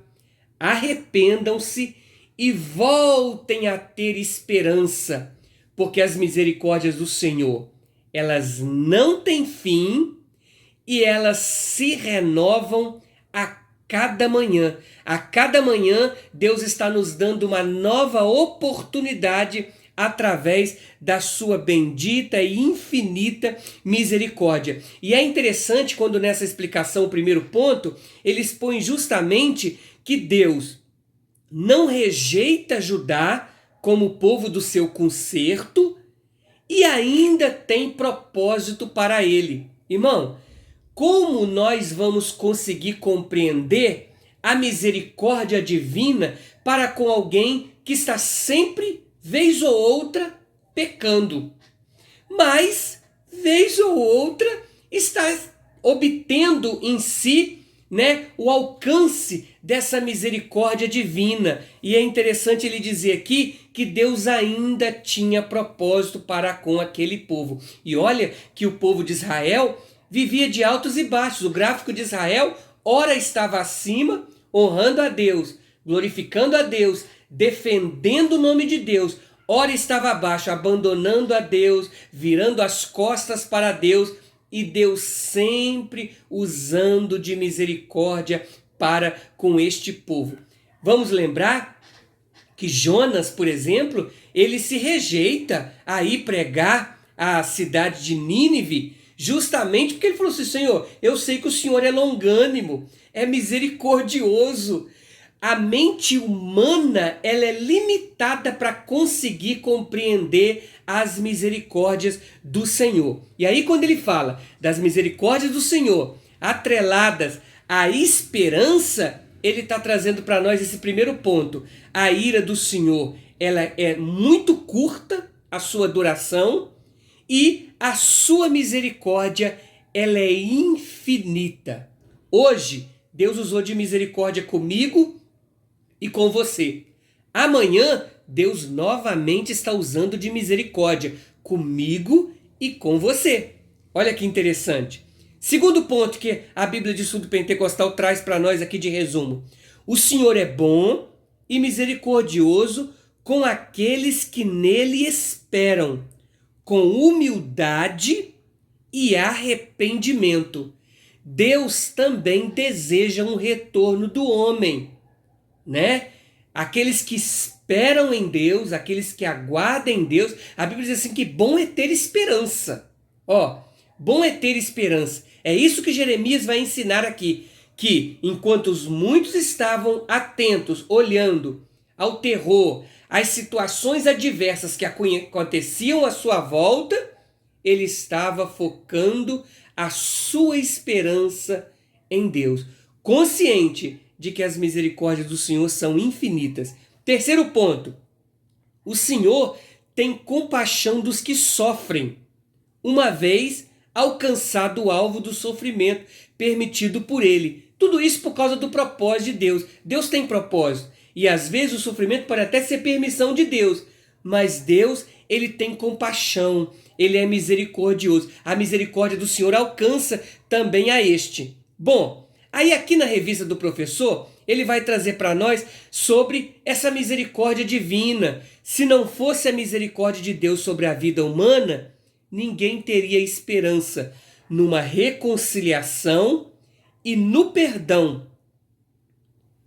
arrependam-se e voltem a ter esperança, porque as misericórdias do Senhor, elas não têm fim e elas se renovam a cada manhã. A cada manhã, Deus está nos dando uma nova oportunidade através da sua bendita e infinita misericórdia. E é interessante quando nessa explicação, o primeiro ponto, ele expõe justamente que Deus não rejeita Judá como povo do seu conserto e ainda tem propósito para ele. Irmão, como nós vamos conseguir compreender a misericórdia divina para com alguém que está sempre, vez ou outra, pecando, mas, vez ou outra, está obtendo em si, né, o alcance dessa misericórdia divina? E é interessante ele dizer aqui que Deus ainda tinha propósito para com aquele povo. E olha que o povo de Israel vivia de altos e baixos. O gráfico de Israel, ora estava acima, honrando a Deus, glorificando a Deus, defendendo o nome de Deus. Ora estava abaixo, abandonando a Deus, virando as costas para Deus, e Deus sempre usando de misericórdia para com este povo. Vamos lembrar que Jonas, por exemplo, ele se rejeita a ir pregar à cidade de Nínive, justamente porque ele falou assim, Senhor, eu sei que o Senhor é longânimo, é misericordioso. A mente humana, ela é limitada para conseguir compreender as misericórdias do Senhor. E aí quando ele fala das misericórdias do Senhor, atreladas à esperança, ele está trazendo para nós esse primeiro ponto. A ira do Senhor, ela é muito curta, a sua duração, e a sua misericórdia, ela é infinita. Hoje, Deus usou de misericórdia comigo e com você. Amanhã, Deus novamente está usando de misericórdia comigo e com você. Olha que interessante. Segundo ponto que a Bíblia de Estudo Pentecostal traz para nós aqui de resumo. O Senhor é bom e misericordioso com aqueles que nele esperam, com humildade e arrependimento. Deus também deseja um retorno do homem, né? Aqueles que esperam em Deus, aqueles que aguardam em Deus. A Bíblia diz assim que bom é ter esperança. Bom é ter esperança. É isso que Jeremias vai ensinar aqui, que enquanto os muitos estavam atentos, olhando ao terror, às situações adversas que aconteciam à sua volta, ele estava focando a sua esperança em Deus, consciente de que as misericórdias do Senhor são infinitas. Terceiro ponto, o Senhor tem compaixão dos que sofrem, uma vez alcançado o alvo do sofrimento permitido por ele. Tudo isso por causa do propósito de Deus. Deus tem propósito. E às vezes o sofrimento pode até ser permissão de Deus. Mas Deus, ele tem compaixão. Ele é misericordioso. A misericórdia do Senhor alcança também a este. Bom, aí aqui na revista do professor, ele vai trazer para nós sobre essa misericórdia divina. Se não fosse a misericórdia de Deus sobre a vida humana, ninguém teria esperança numa reconciliação e no perdão.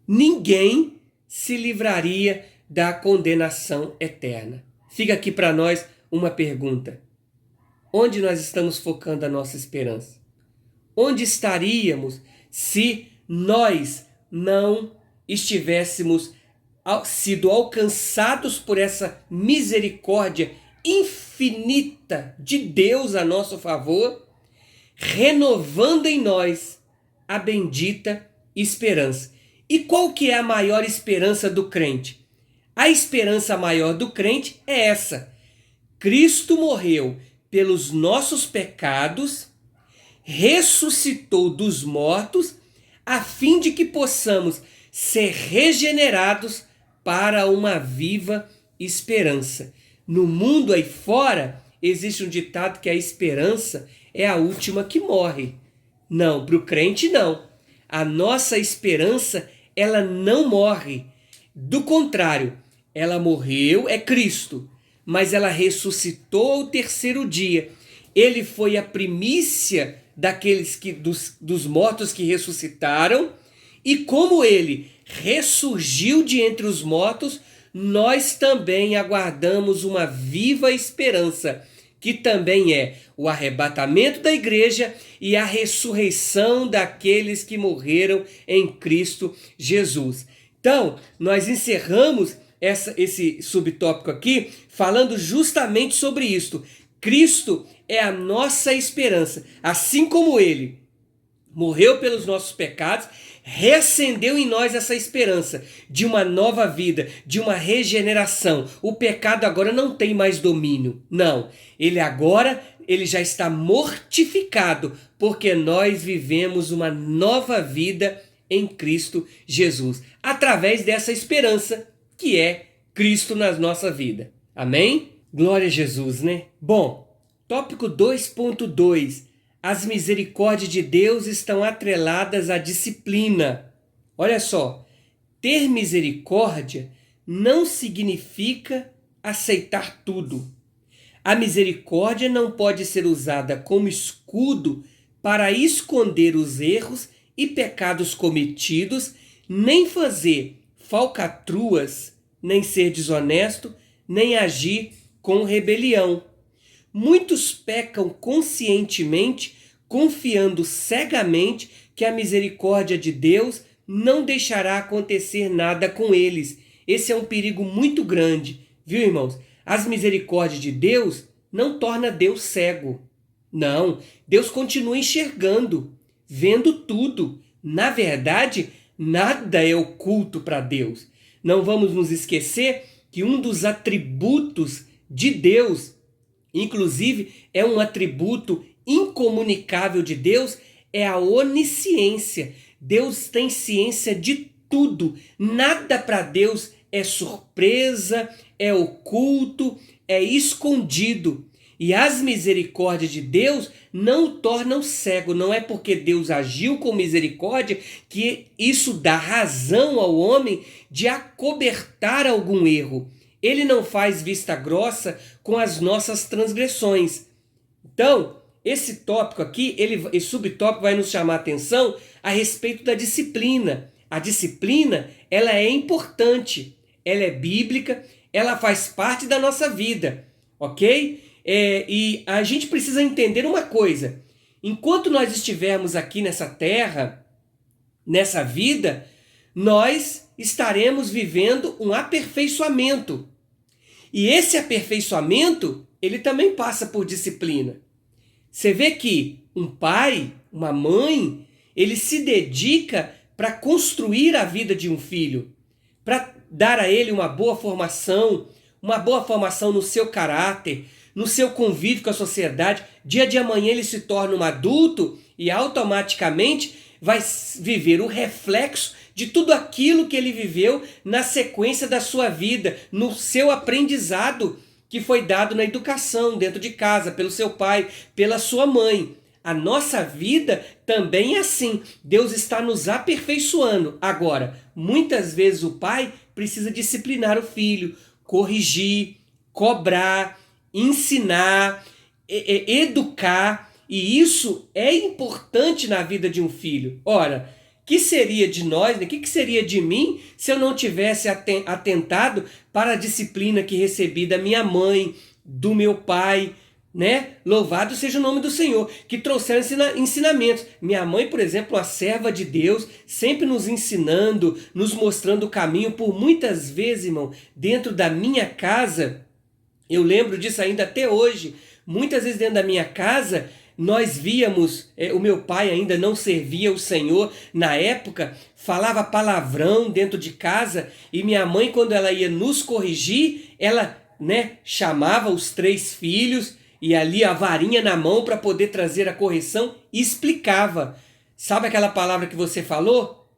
Ninguém se livraria da condenação eterna. Fica aqui para nós uma pergunta. Onde nós estamos focando a nossa esperança? Onde estaríamos se nós não estivéssemos sido alcançados por essa misericórdia infinita de Deus a nosso favor, renovando em nós a bendita esperança? E qual que é a maior esperança do crente? A esperança maior do crente é essa: Cristo morreu pelos nossos pecados, ressuscitou dos mortos, a fim de que possamos ser regenerados para uma viva esperança. No mundo aí fora, existe um ditado que a esperança é a última que morre. Não, para o crente não. A nossa esperança, ela não morre. Do contrário, ela morreu, é Cristo, mas ela ressuscitou ao terceiro dia. Ele foi a primícia daqueles dos mortos que ressuscitaram, e como ele ressurgiu de entre os mortos, nós também aguardamos uma viva esperança, que também é o arrebatamento da igreja e a ressurreição daqueles que morreram em Cristo Jesus. Então, nós encerramos esse subtópico aqui falando justamente sobre isto. Cristo é a nossa esperança. Assim como ele morreu pelos nossos pecados, reacendeu em nós essa esperança de uma nova vida, de uma regeneração. O pecado agora não tem mais domínio. Não, ele já está mortificado, porque nós vivemos uma nova vida em Cristo Jesus, através dessa esperança que é Cristo na nossa vida. Amém? Glória a Jesus, né? Bom, tópico 2.2. As misericórdias de Deus estão atreladas à disciplina. Olha só, ter misericórdia não significa aceitar tudo. A misericórdia não pode ser usada como escudo para esconder os erros e pecados cometidos, nem fazer falcatruas, nem ser desonesto, nem agir com rebelião. Muitos pecam conscientemente, confiando cegamente que a misericórdia de Deus não deixará acontecer nada com eles. Esse é um perigo muito grande, viu, irmãos? As misericórdias de Deus não torna Deus cego. Não, Deus continua enxergando. vendo tudo. Na verdade, nada é oculto para Deus. Não vamos nos esquecer que um dos atributos de Deus, inclusive é um atributo incomunicável de Deus, é a onisciência. Deus tem ciência de tudo. Nada para Deus é surpresa, é oculto, é escondido. E as misericórdias de Deus não o tornam cego. Não é porque Deus agiu com misericórdia que isso dá razão ao homem de acobertar algum erro. Ele não faz vista grossa com as nossas transgressões. Então, esse tópico aqui, esse subtópico vai nos chamar a atenção a respeito da disciplina. A disciplina, ela é importante, ela é bíblica, ela faz parte da nossa vida, ok? E a gente precisa entender uma coisa: enquanto nós estivermos aqui nessa terra, nessa vida, nós estaremos vivendo um aperfeiçoamento. E esse aperfeiçoamento, ele também passa por disciplina. Você vê que um pai, uma mãe, ele se dedica para construir a vida de um filho, para dar a ele uma boa formação no seu caráter, no seu convívio com a sociedade. Dia de amanhã ele se torna um adulto e automaticamente vai viver o reflexo de tudo aquilo que ele viveu na sequência da sua vida, no seu aprendizado que foi dado na educação, dentro de casa, pelo seu pai, pela sua mãe. A nossa vida também é assim. Deus está nos aperfeiçoando. Agora, muitas vezes o pai precisa disciplinar o filho, corrigir, cobrar, ensinar, educar. E isso é importante na vida de um filho. Ora, que seria de nós, né? Que seria de mim se eu não tivesse atentado para a disciplina que recebi da minha mãe, do meu pai, né? Louvado seja o nome do Senhor, que trouxeram ensinamentos. Minha mãe, por exemplo, uma serva de Deus, sempre nos ensinando, nos mostrando o caminho. Por muitas vezes, irmão, dentro da minha casa, eu lembro disso ainda até hoje, muitas vezes dentro da minha casa, nós víamos, o meu pai ainda não servia o Senhor na época, falava palavrão dentro de casa, e minha mãe, quando ela ia nos corrigir, ela, chamava os 3 filhos, e ali a varinha na mão para poder trazer a correção, e explicava. Sabe aquela palavra que você falou?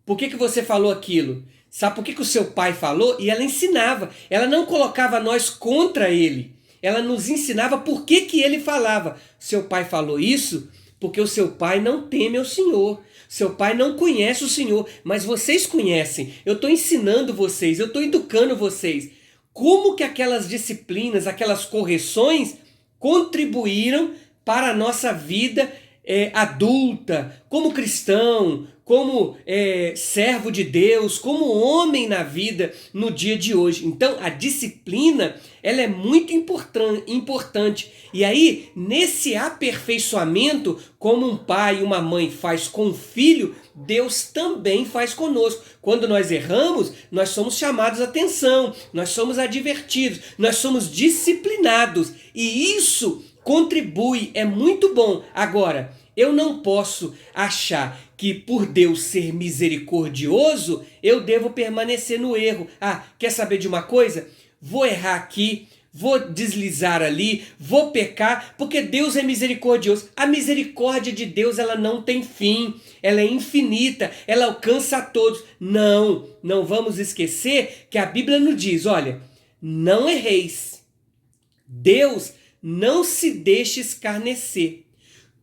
Por que você falou aquilo? Sabe por que o seu pai falou? E ela ensinava, ela não colocava nós contra ele. Ela nos ensinava por que ele falava. Seu pai falou isso porque o seu pai não teme ao Senhor. Seu pai não conhece o Senhor, mas vocês conhecem. Eu estou ensinando vocês, eu estou educando vocês. Como que aquelas disciplinas, aquelas correções contribuíram para a nossa vida adulta, como cristão, como servo de Deus, como homem na vida no dia de hoje. Então a disciplina, ela é muito importante. E aí, nesse aperfeiçoamento, como um pai e uma mãe faz com o filho, Deus também faz conosco. Quando nós erramos, nós somos chamados a atenção, nós somos advertidos, nós somos disciplinados. E isso contribui, é muito bom. Agora, eu não posso achar que por Deus ser misericordioso, eu devo permanecer no erro. Quer saber de uma coisa? Vou errar aqui, vou deslizar ali, vou pecar, porque Deus é misericordioso. A misericórdia de Deus, ela não tem fim, ela é infinita, ela alcança a todos. Não vamos esquecer que a Bíblia nos diz, olha, não erreis. Deus não se deixe escarnecer.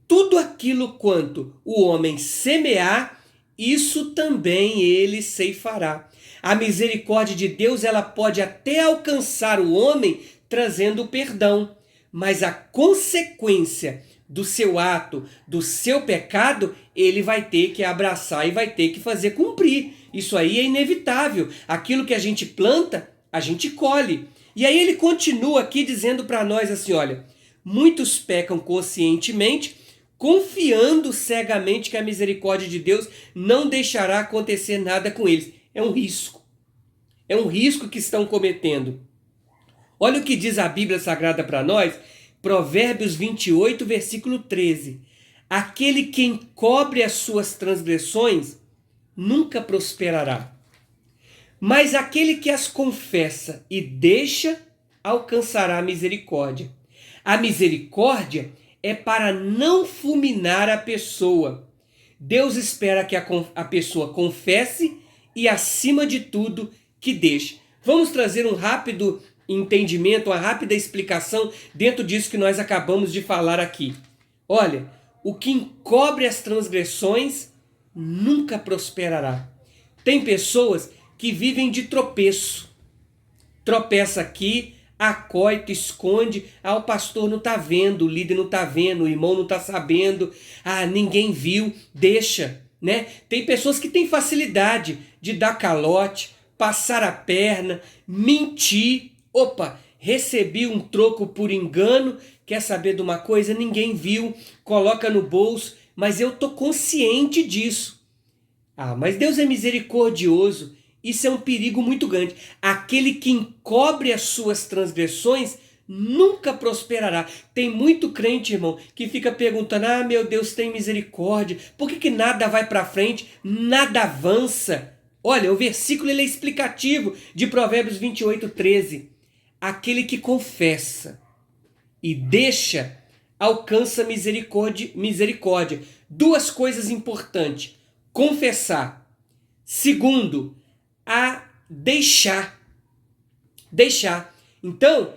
Tudo aquilo quanto o homem semear, isso também ele ceifará. A misericórdia de Deus, ela pode até alcançar o homem trazendo o perdão, mas a consequência do seu ato, do seu pecado, ele vai ter que abraçar e vai ter que fazer cumprir. Isso aí é inevitável. Aquilo que a gente planta, a gente colhe. E aí ele continua aqui dizendo para nós assim, olha, muitos pecam conscientemente, confiando cegamente que a misericórdia de Deus não deixará acontecer nada com eles. É um risco. É um risco que estão cometendo. Olha o que diz a Bíblia Sagrada para nós, Provérbios 28, versículo 13. aquele que encobre as suas transgressões nunca prosperará. Mas aquele que as confessa e deixa, alcançará a misericórdia. A misericórdia é para não fulminar a pessoa. Deus espera que a pessoa confesse e, acima de tudo, que deixe. Vamos trazer um rápido entendimento, uma rápida explicação dentro disso que nós acabamos de falar aqui. Olha, o que encobre as transgressões nunca prosperará. Tem pessoas que vivem de tropeço. Tropeça aqui, acoita, esconde. O pastor não está vendo, o líder não está vendo, o irmão não está sabendo. Ninguém viu, deixa, né? Tem pessoas que têm facilidade de dar calote, passar a perna, mentir. Recebi um troco por engano. Quer saber de uma coisa? Ninguém viu, coloca no bolso, mas eu estou consciente disso. Mas Deus é misericordioso. Isso é um perigo muito grande. Aquele que encobre as suas transgressões nunca prosperará. Tem muito crente, irmão, que fica perguntando: meu Deus, tem misericórdia. Por que nada vai para frente? Nada avança. Olha, o versículo ele é explicativo de Provérbios 28:13. Aquele que confessa e deixa, alcança misericórdia. Duas coisas importantes: confessar. Segundo, a deixar. Então,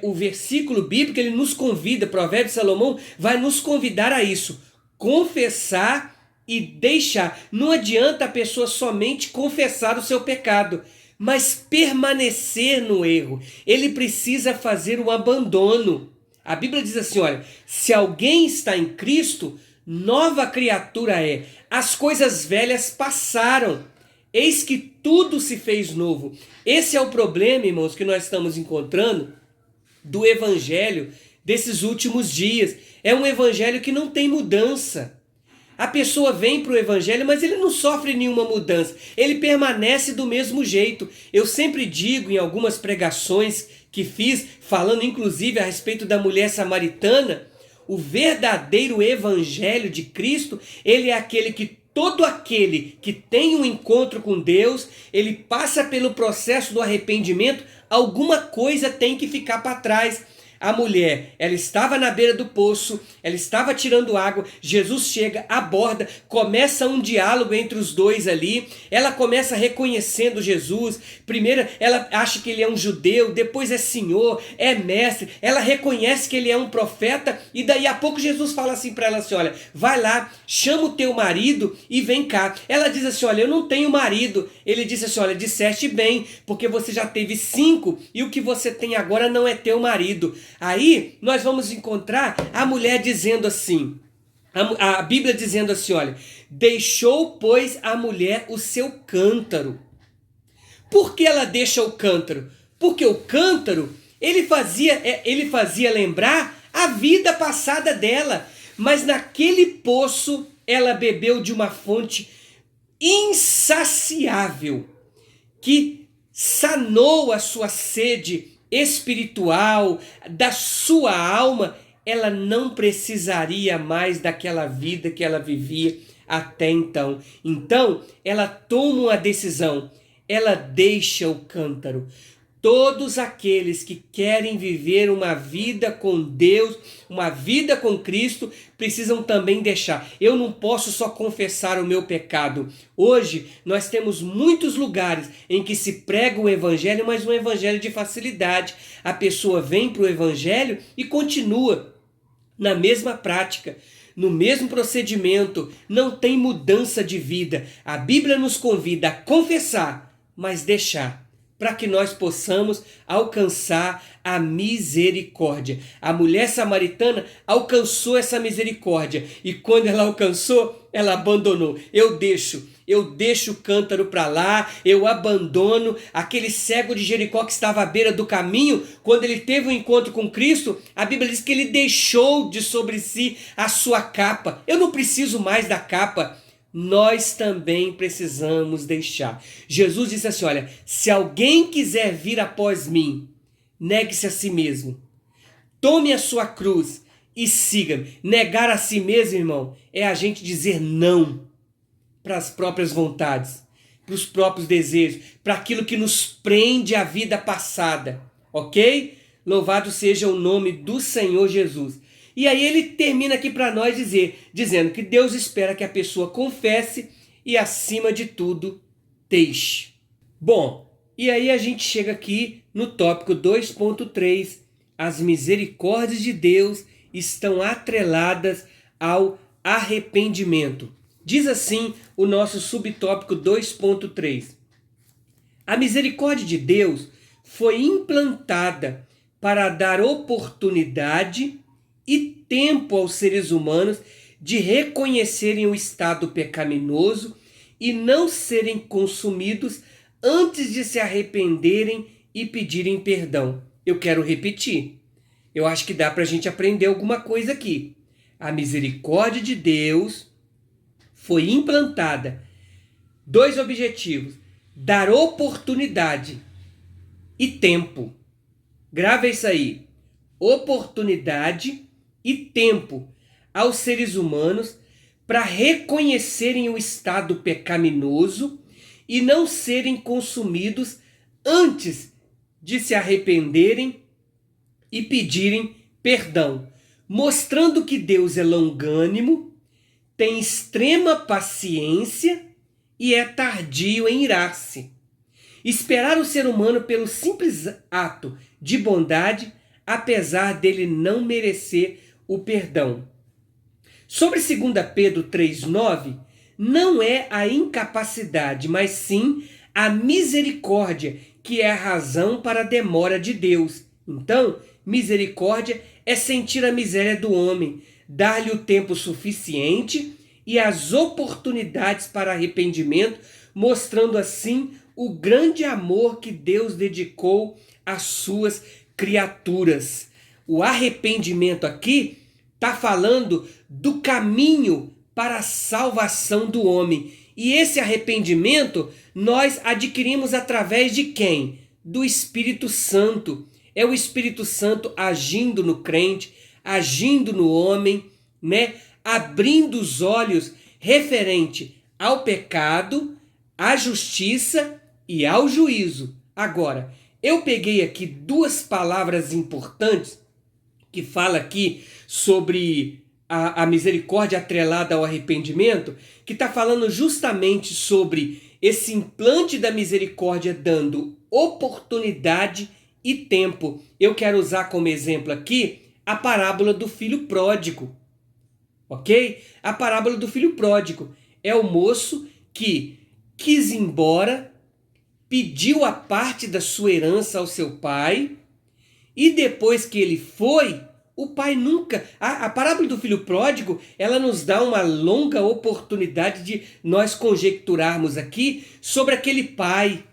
o versículo bíblico ele nos convida, Provérbios de Salomão vai nos convidar a isso: confessar e deixar. Não adianta a pessoa somente confessar o seu pecado, mas permanecer no erro. Ele precisa fazer o abandono. A Bíblia diz assim, olha, se alguém está em Cristo, nova criatura é. As coisas velhas passaram, eis que tudo se fez novo. Esse é o problema, irmãos, que nós estamos encontrando do evangelho desses últimos dias. É um evangelho que não tem mudança. A pessoa vem para o evangelho, mas ele não sofre nenhuma mudança. Ele permanece do mesmo jeito. Eu sempre digo em algumas pregações que fiz, falando inclusive a respeito da mulher samaritana, o verdadeiro evangelho de Cristo, ele é aquele que todo aquele que tem um encontro com Deus, ele passa pelo processo do arrependimento, alguma coisa tem que ficar para trás. A mulher, ela estava na beira do poço, ela estava tirando água, Jesus chega, aborda, começa um diálogo entre os dois ali, ela começa reconhecendo Jesus. Primeiro ela acha que ele é um judeu, depois é senhor, é mestre, ela reconhece que ele é um profeta, e daí a pouco Jesus fala assim para ela assim, olha, vai lá, chama o teu marido e vem cá. Ela diz assim, olha, eu não tenho marido. Ele disse assim, olha, disseste bem, porque você já teve 5 e o que você tem agora não é teu marido. Aí nós vamos encontrar a mulher dizendo assim, a Bíblia dizendo assim, olha, deixou, pois, a mulher o seu cântaro. Por que ela deixa o cântaro? Porque o cântaro, ele fazia lembrar a vida passada dela, mas naquele poço ela bebeu de uma fonte insaciável, que sanou a sua sede espiritual, da sua alma. Ela não precisaria mais daquela vida que ela vivia até então. Então, ela toma uma decisão, ela deixa o cântaro. Todos aqueles que querem viver uma vida com Deus, uma vida com Cristo, precisam também deixar. Eu não posso só confessar o meu pecado. Hoje nós temos muitos lugares em que se prega o evangelho, mas um evangelho de facilidade. A pessoa vem para o evangelho e continua na mesma prática, no mesmo procedimento, não tem mudança de vida. A Bíblia nos convida a confessar, mas deixar, para que nós possamos alcançar a misericórdia. A mulher samaritana alcançou essa misericórdia, e quando ela alcançou, ela abandonou. Eu deixo o cântaro para lá, eu abandono. Aquele cego de Jericó que estava à beira do caminho, quando ele teve um encontro com Cristo, a Bíblia diz que ele deixou de sobre si a sua capa. Eu não preciso mais da capa. Nós também precisamos deixar. Jesus disse assim, olha, se alguém quiser vir após mim, negue-se a si mesmo, tome a sua cruz e siga-me. Negar a si mesmo, irmão, é a gente dizer não para as próprias vontades, para os próprios desejos, para aquilo que nos prende à vida passada, ok? Louvado seja o nome do Senhor Jesus. E aí ele termina aqui para nós dizendo que Deus espera que a pessoa confesse e, acima de tudo, deixe. Bom, e aí a gente chega aqui no tópico 2.3. As misericórdias de Deus estão atreladas ao arrependimento. Diz assim o nosso subtópico 2.3. A misericórdia de Deus foi implantada para dar oportunidade e tempo aos seres humanos de reconhecerem o estado pecaminoso e não serem consumidos antes de se arrependerem e pedirem perdão. Eu quero repetir. Eu acho que dá para a gente aprender alguma coisa aqui. A misericórdia de Deus foi implantada. 2 objetivos: dar oportunidade e tempo. Grava isso aí. Oportunidade e tempo aos seres humanos para reconhecerem o estado pecaminoso e não serem consumidos antes de se arrependerem e pedirem perdão, mostrando que Deus é longânimo, tem extrema paciência e é tardio em irar-se. Esperar o ser humano pelo simples ato de bondade, apesar dele não merecer o perdão. Sobre 2 Pedro 3,9, não é a incapacidade, mas sim a misericórdia que é a razão para a demora de Deus. Então, misericórdia é sentir a miséria do homem, dar-lhe o tempo suficiente e as oportunidades para arrependimento, mostrando assim o grande amor que Deus dedicou às suas criaturas. O arrependimento aqui está falando do caminho para a salvação do homem. E esse arrependimento nós adquirimos através de quem? Do Espírito Santo. É o Espírito Santo agindo no crente, agindo no homem, né? Abrindo os olhos referente ao pecado, à justiça e ao juízo. Agora, eu peguei aqui 2 palavras importantes que fala aqui sobre a misericórdia atrelada ao arrependimento, que está falando justamente sobre esse implante da misericórdia dando oportunidade e tempo. Eu quero usar como exemplo aqui a parábola do filho pródigo, ok? A parábola do filho pródigo é o moço que quis ir embora, pediu a parte da sua herança ao seu pai e depois que ele foi, o pai nunca... A parábola do filho pródigo, ela nos dá uma longa oportunidade de nós conjecturarmos aqui sobre aquele pai,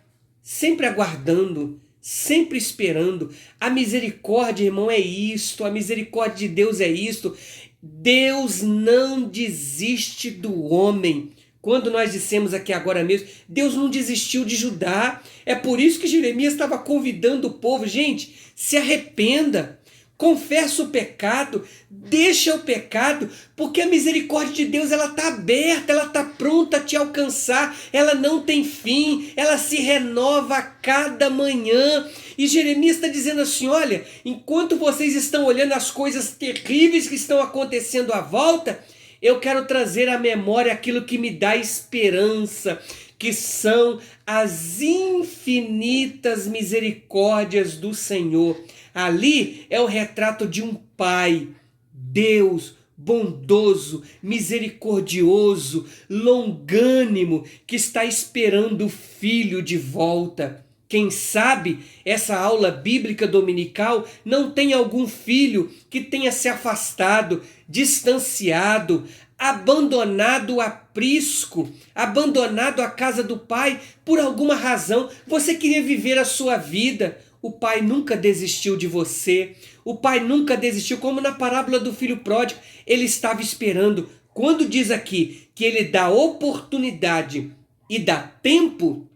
sempre aguardando, sempre esperando. A misericórdia, irmão, é isto, a misericórdia de Deus é isto. Deus não desiste do homem. Quando nós dissemos aqui agora mesmo, Deus não desistiu de Judá. É por isso que Jeremias estava convidando o povo. Gente, se arrependa. Confessa o pecado, deixa o pecado, porque a misericórdia de Deus ela está aberta, ela está pronta a te alcançar, ela não tem fim, ela se renova a cada manhã. E Jeremias está dizendo assim, olha, enquanto vocês estão olhando as coisas terríveis que estão acontecendo à volta, eu quero trazer à memória aquilo que me dá esperança, que são as infinitas misericórdias do Senhor. Ali é o retrato de um pai, Deus, bondoso, misericordioso, longânimo, que está esperando o filho de volta. Quem sabe essa aula bíblica dominical não tem algum filho que tenha se afastado, distanciado, abandonado o aprisco, abandonado a casa do pai por alguma razão. Você queria viver a sua vida. O pai nunca desistiu de você. O pai nunca desistiu, como na parábola do filho pródigo. Ele estava esperando. Quando diz aqui que ele dá oportunidade e dá tempo,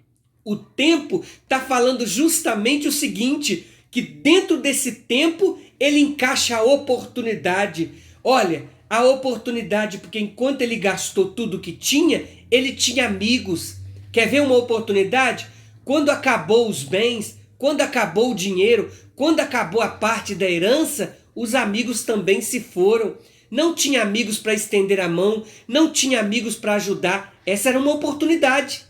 o tempo está falando justamente o seguinte, que dentro desse tempo ele encaixa a oportunidade. Olha, a oportunidade, porque enquanto ele gastou tudo que tinha, ele tinha amigos. Quer ver uma oportunidade? Quando acabou os bens, quando acabou o dinheiro, quando acabou a parte da herança, os amigos também se foram. Não tinha amigos para estender a mão, não tinha amigos para ajudar. Essa era uma oportunidade.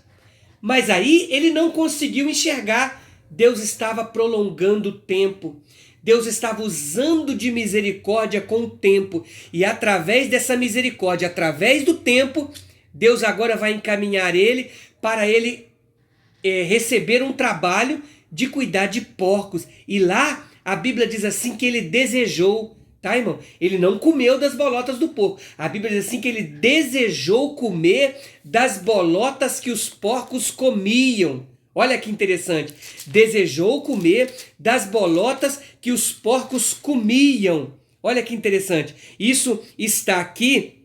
Mas aí ele não conseguiu enxergar. Deus estava prolongando o tempo. Deus estava usando de misericórdia com o tempo. E através dessa misericórdia, através do tempo, Deus agora vai encaminhar ele para ele receber um trabalho de cuidar de porcos. E lá a Bíblia diz assim que ele desejou, tá, irmão? Ele não comeu das bolotas do porco. A Bíblia diz assim que ele desejou comer das bolotas que os porcos comiam. Olha que interessante. Desejou comer das bolotas que os porcos comiam. Olha que interessante. Isso está aqui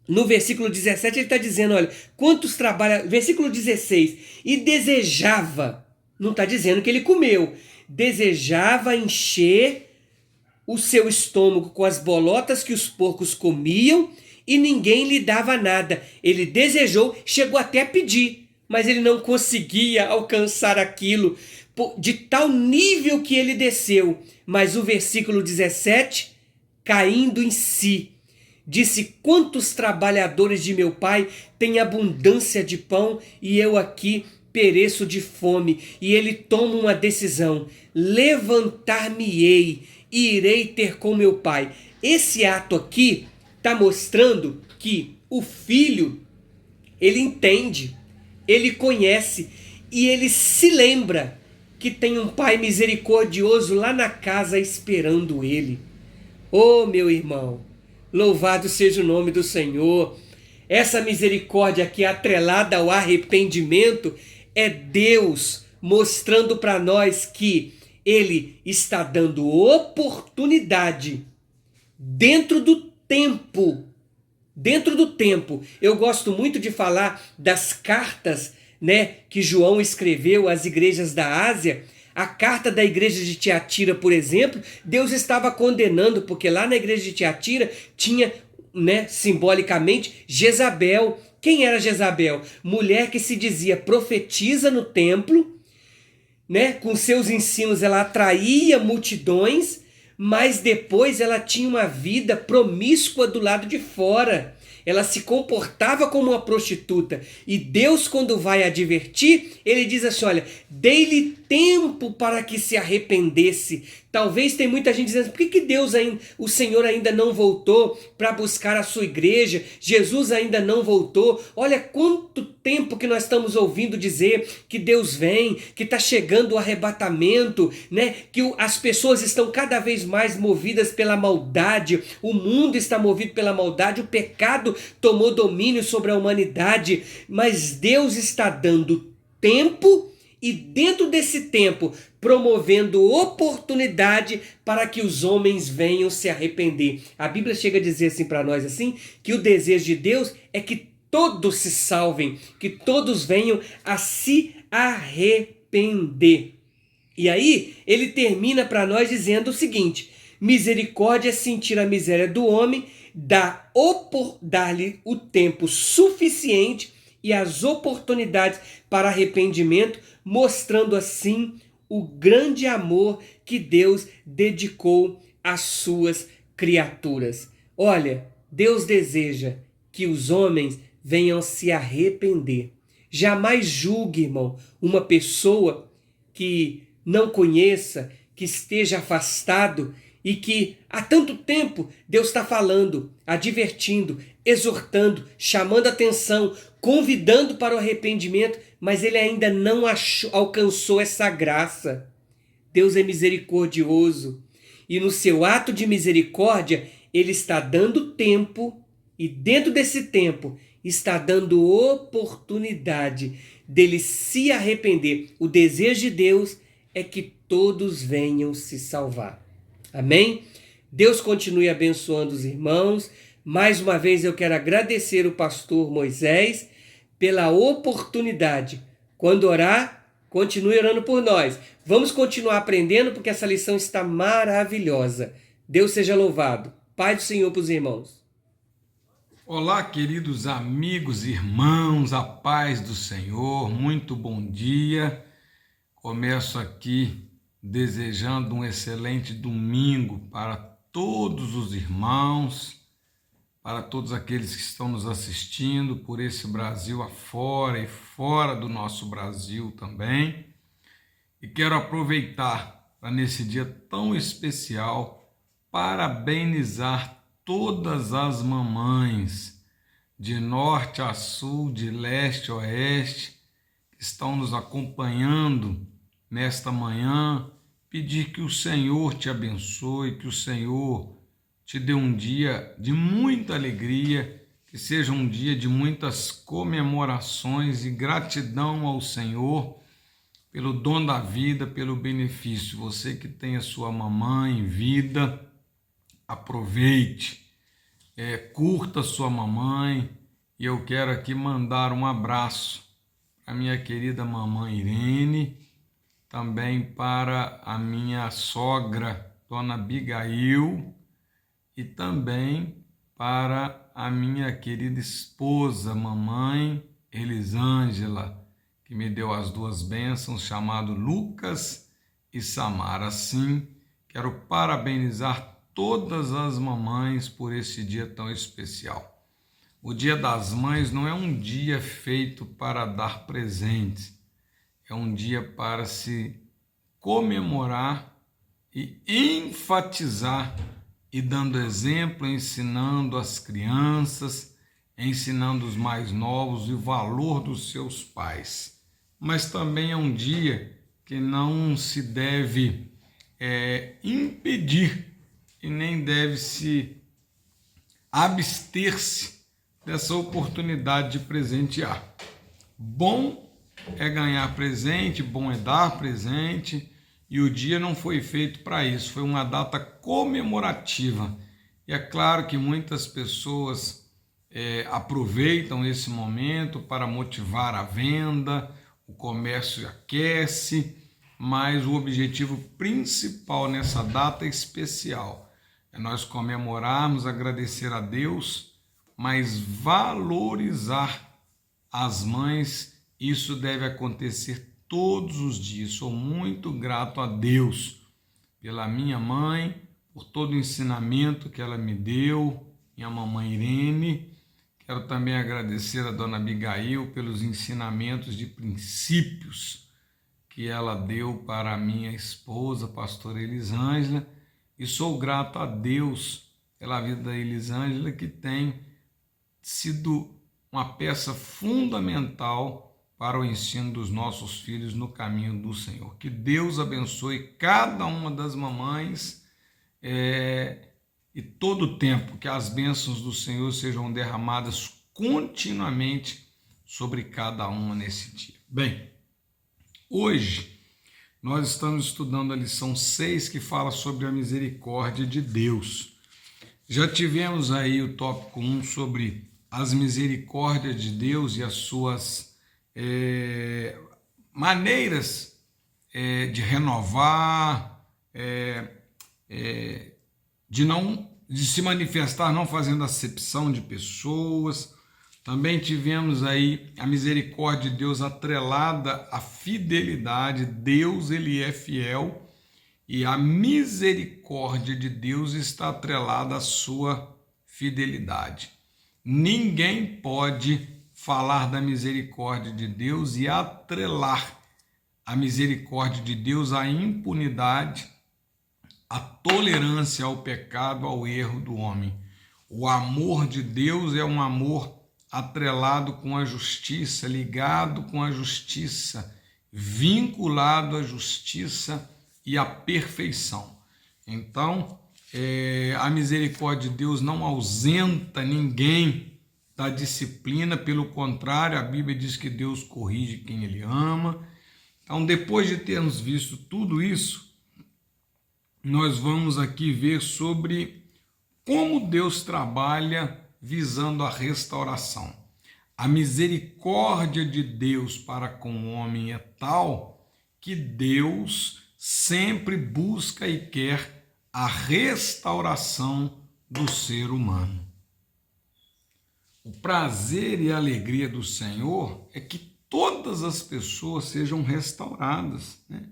no versículo 17. Ele está dizendo, olha, quantos trabalham... Versículo 16. E desejava. Não está dizendo que ele comeu. Desejava encher o seu estômago com as bolotas que os porcos comiam e ninguém lhe dava nada. Ele desejou, chegou até a pedir, mas ele não conseguia alcançar aquilo, de tal nível que ele desceu. Mas o versículo 17, caindo em si, disse: quantos trabalhadores de meu pai têm abundância de pão e eu aqui pereço de fome. E ele toma uma decisão: levantar-me-ei e irei ter com meu pai. Esse ato aqui está mostrando que o filho, ele entende, ele conhece e ele se lembra que tem um pai misericordioso lá na casa esperando ele. Oh, meu irmão, louvado seja o nome do Senhor. Essa misericórdia que é atrelada ao arrependimento é Deus mostrando para nós que Ele está dando oportunidade dentro do tempo. Dentro do tempo. Eu gosto muito de falar das cartas, né, que João escreveu às igrejas da Ásia. A carta da igreja de Tiatira, por exemplo, Deus estava condenando, porque lá na igreja de Tiatira tinha, né, simbolicamente, Jezabel. Quem era Jezabel? Mulher que se dizia profetiza no templo, né? Com seus ensinos ela atraía multidões, mas depois ela tinha uma vida promíscua do lado de fora. Ela se comportava como uma prostituta. E Deus, quando vai advertir, ele diz assim, olha, dei-lhe tempo para que se arrependesse. Talvez tem muita gente dizendo, por que Deus ainda, o Senhor ainda não voltou para buscar a sua igreja? Jesus ainda não voltou. Olha quanto tempo que nós estamos ouvindo dizer que Deus vem, que está chegando o arrebatamento, né? Que as pessoas estão cada vez mais movidas pela maldade. O mundo está movido pela maldade, o pecado tomou domínio sobre a humanidade, mas Deus está dando tempo e dentro desse tempo promovendo oportunidade para que os homens venham se arrepender. A Bíblia chega a dizer assim para nós assim, que o desejo de Deus é que todos se salvem, que todos venham a se arrepender. E aí ele termina para nós dizendo o seguinte: misericórdia é sentir a miséria do homem, dar-lhe o tempo suficiente e as oportunidades para arrependimento, mostrando assim o grande amor que Deus dedicou às suas criaturas. Olha, Deus deseja que os homens venham se arrepender. Jamais julgue, irmão, uma pessoa que não conheça, que esteja afastado e que há tanto tempo Deus está falando, advertindo, exortando, chamando atenção, convidando para o arrependimento, mas ele ainda não alcançou essa graça. Deus é misericordioso e no seu ato de misericórdia ele está dando tempo e dentro desse tempo está dando oportunidade dele se arrepender. O desejo de Deus é que todos venham se salvar. Amém? Deus continue abençoando os irmãos. Mais uma vez eu quero agradecer o pastor Moisés pela oportunidade. Quando orar, continue orando por nós. Vamos continuar aprendendo porque essa lição está maravilhosa. Deus seja louvado. Pai do Senhor para os irmãos. Olá, queridos amigos e irmãos, a paz do Senhor, muito bom dia. Começo aqui desejando um excelente domingo para todos os irmãos, para todos aqueles que estão nos assistindo por esse Brasil afora e fora do nosso Brasil também. E quero aproveitar para nesse dia tão especial parabenizar todas as mamães de norte a sul, de leste a oeste, que estão nos acompanhando nesta manhã. Pedir que o Senhor te abençoe, que o Senhor te dê um dia de muita alegria, que seja um dia de muitas comemorações e gratidão ao Senhor pelo dom da vida, pelo benefício. Você que tem a sua mamãe em vida, aproveite, curta sua mamãe. E eu quero aqui mandar um abraço para minha querida mamãe Irene, também para a minha sogra, Dona Abigail, e também para a minha querida esposa, mamãe Elisângela, que me deu as duas bênçãos, chamado Lucas e Samara. Assim, quero parabenizar todas as mamães por esse dia tão especial. O Dia das Mães não é um dia feito para dar presentes, é um dia para se comemorar e enfatizar e dando exemplo, ensinando as crianças, ensinando os mais novos o valor dos seus pais. Mas também é um dia que não se deve impedir e nem deve se abster-se dessa oportunidade de presentear. Bom é ganhar presente, bom é dar presente, e o dia não foi feito para isso, foi uma data comemorativa. E é claro que muitas pessoas aproveitam esse momento para motivar a venda, o comércio aquece, mas o objetivo principal nessa data especial é nós comemorarmos, agradecer a Deus, mas valorizar as mães. Isso deve acontecer todos os dias. Sou muito grato a Deus pela minha mãe, por todo o ensinamento que ela me deu, minha mamãe Irene. Quero também agradecer a Dona Abigail pelos ensinamentos de princípios que ela deu para a minha esposa, pastora Elisângela. E sou grato a Deus pela vida da Elisângela, que tem sido uma peça fundamental para o ensino dos nossos filhos no caminho do Senhor. Que Deus abençoe cada uma das mamães e todo o tempo, que as bênçãos do Senhor sejam derramadas continuamente sobre cada uma nesse dia. Bem, hoje nós estamos estudando a lição 6, que fala sobre a misericórdia de Deus. Já tivemos aí o tópico 1 sobre as misericórdias de Deus e as suas maneiras de renovar, de se manifestar não fazendo acepção de pessoas. Também tivemos aí a misericórdia de Deus atrelada à fidelidade. Deus, ele é fiel, e a misericórdia de Deus está atrelada à sua fidelidade. Ninguém pode falar da misericórdia de Deus e atrelar a misericórdia de Deus à impunidade, à tolerância ao pecado, ao erro do homem. O amor de Deus é um amor atrelado com a justiça, ligado com a justiça, vinculado à justiça e à perfeição. Então, a misericórdia de Deus não ausenta ninguém da disciplina, pelo contrário, a Bíblia diz que Deus corrige quem Ele ama. Então, depois de termos visto tudo isso, nós vamos aqui ver sobre como Deus trabalha visando a restauração. A misericórdia de Deus para com o homem é tal que Deus sempre busca e quer a restauração do ser humano. O prazer e a alegria do Senhor é que todas as pessoas sejam restauradas, né?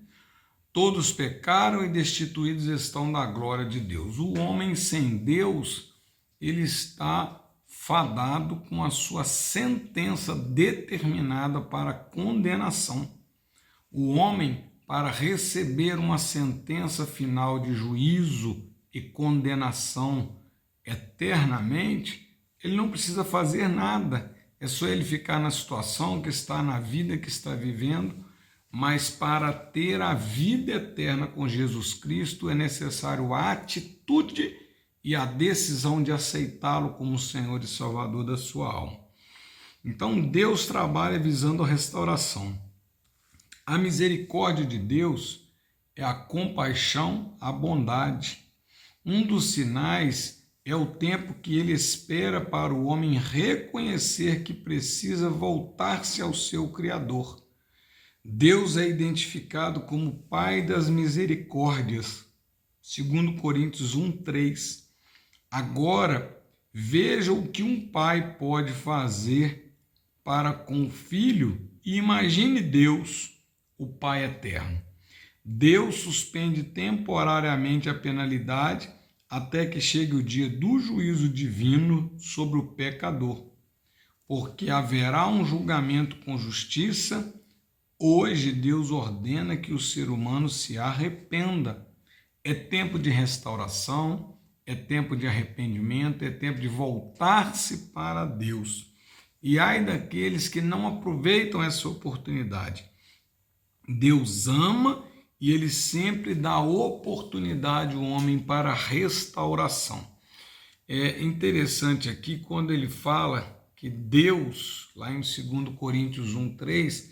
Todos pecaram e destituídos estão da glória de Deus. O homem sem Deus, ele está fadado com a sua sentença determinada para condenação. O homem, para receber uma sentença final de juízo e condenação eternamente, ele não precisa fazer nada, é só ele ficar na situação que está, na vida que está vivendo, mas para ter a vida eterna com Jesus Cristo é necessário a atitude e a decisão de aceitá-lo como Senhor e Salvador da sua alma. Então Deus trabalha visando a restauração. A misericórdia de Deus é a compaixão, a bondade. Um dos sinais é o tempo que ele espera para o homem reconhecer que precisa voltar-se ao seu Criador. Deus é identificado como Pai das misericórdias, 2 Coríntios 1:3. Agora, veja o que um pai pode fazer para com o filho e imagine Deus, o Pai eterno. Deus suspende temporariamente a penalidade até que chegue o dia do juízo divino sobre o pecador, porque haverá um julgamento com justiça. Hoje Deus ordena que o ser humano se arrependa. É tempo de restauração, é tempo de arrependimento, é tempo de voltar-se para Deus. E ai daqueles que não aproveitam essa oportunidade. Deus ama e ele sempre dá oportunidade ao homem para restauração. É interessante aqui quando ele fala que Deus, lá em 2 Coríntios 1:3,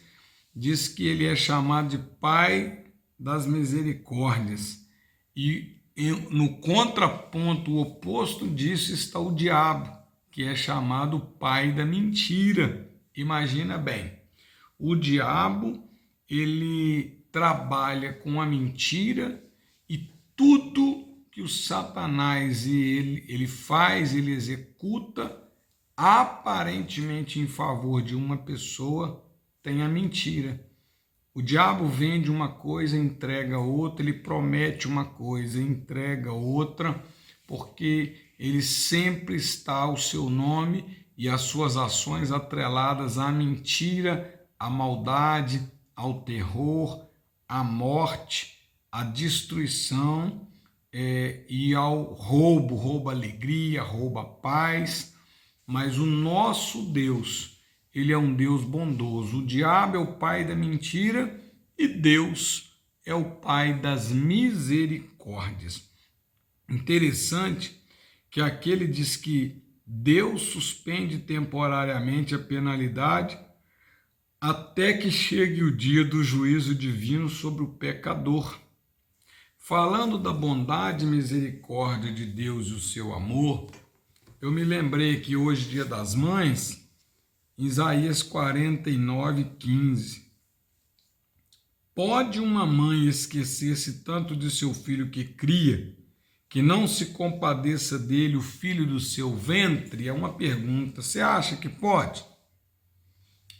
diz que ele é chamado de Pai das misericórdias. E no contraponto, o oposto disso, está o diabo, que é chamado Pai da mentira. Imagina bem, o diabo, ele trabalha com a mentira e tudo que o Satanás ele faz, ele executa aparentemente em favor de uma pessoa, tem a mentira. O diabo vende uma coisa, entrega outra, ele promete uma coisa, entrega outra, porque ele sempre está ao seu nome e as suas ações atreladas à mentira, à maldade, ao terror, à morte, à destruição e ao roubo. Rouba alegria, rouba paz, mas o nosso Deus, ele é um Deus bondoso. O diabo é o pai da mentira e Deus é o pai das misericórdias. Interessante que aqui ele diz que Deus suspende temporariamente a penalidade até que chegue o dia do juízo divino sobre o pecador. Falando da bondade e misericórdia de Deus e o seu amor, eu me lembrei que hoje, Dia das Mães, Isaías 49:15. Pode uma mãe esquecer-se tanto de seu filho que cria, que não se compadeça dele o filho do seu ventre? É uma pergunta. Você acha que pode?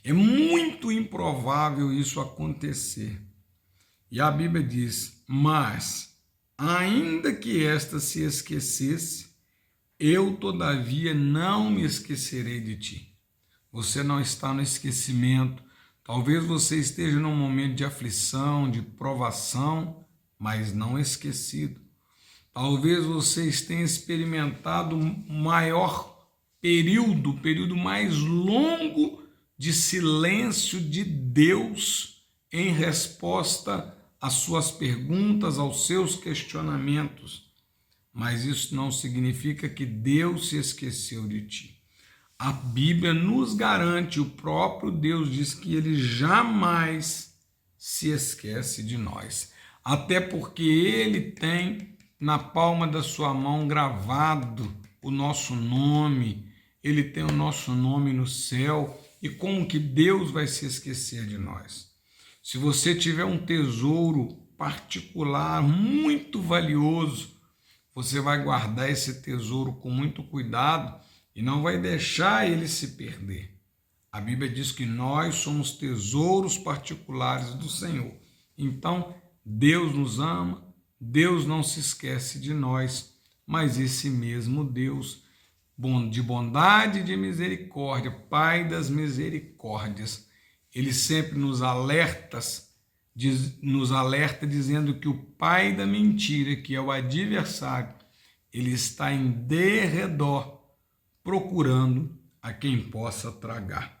É muito improvável isso acontecer. E a Bíblia diz, mas, ainda que esta se esquecesse, eu todavia não me esquecerei de ti. Você não está no esquecimento. Talvez você esteja num momento de aflição, de provação, mas não esquecido. Talvez você tenha experimentado o maior período, o período mais longo de silêncio de Deus em resposta às suas perguntas, aos seus questionamentos. Mas isso não significa que Deus se esqueceu de ti. A Bíblia nos garante, o próprio Deus diz que ele jamais se esquece de nós. Até porque ele tem na palma da sua mão gravado o nosso nome, ele tem o nosso nome no céu. E como que Deus vai se esquecer de nós? Se você tiver um tesouro particular muito valioso, você vai guardar esse tesouro com muito cuidado e não vai deixar ele se perder. A Bíblia diz que nós somos tesouros particulares do Senhor. Então, Deus nos ama, Deus não se esquece de nós, mas esse mesmo Deus, de bondade e de misericórdia, Pai das misericórdias, Ele sempre nos alerta dizendo que o pai da mentira, que é o adversário, ele está em derredor, procurando a quem possa tragar.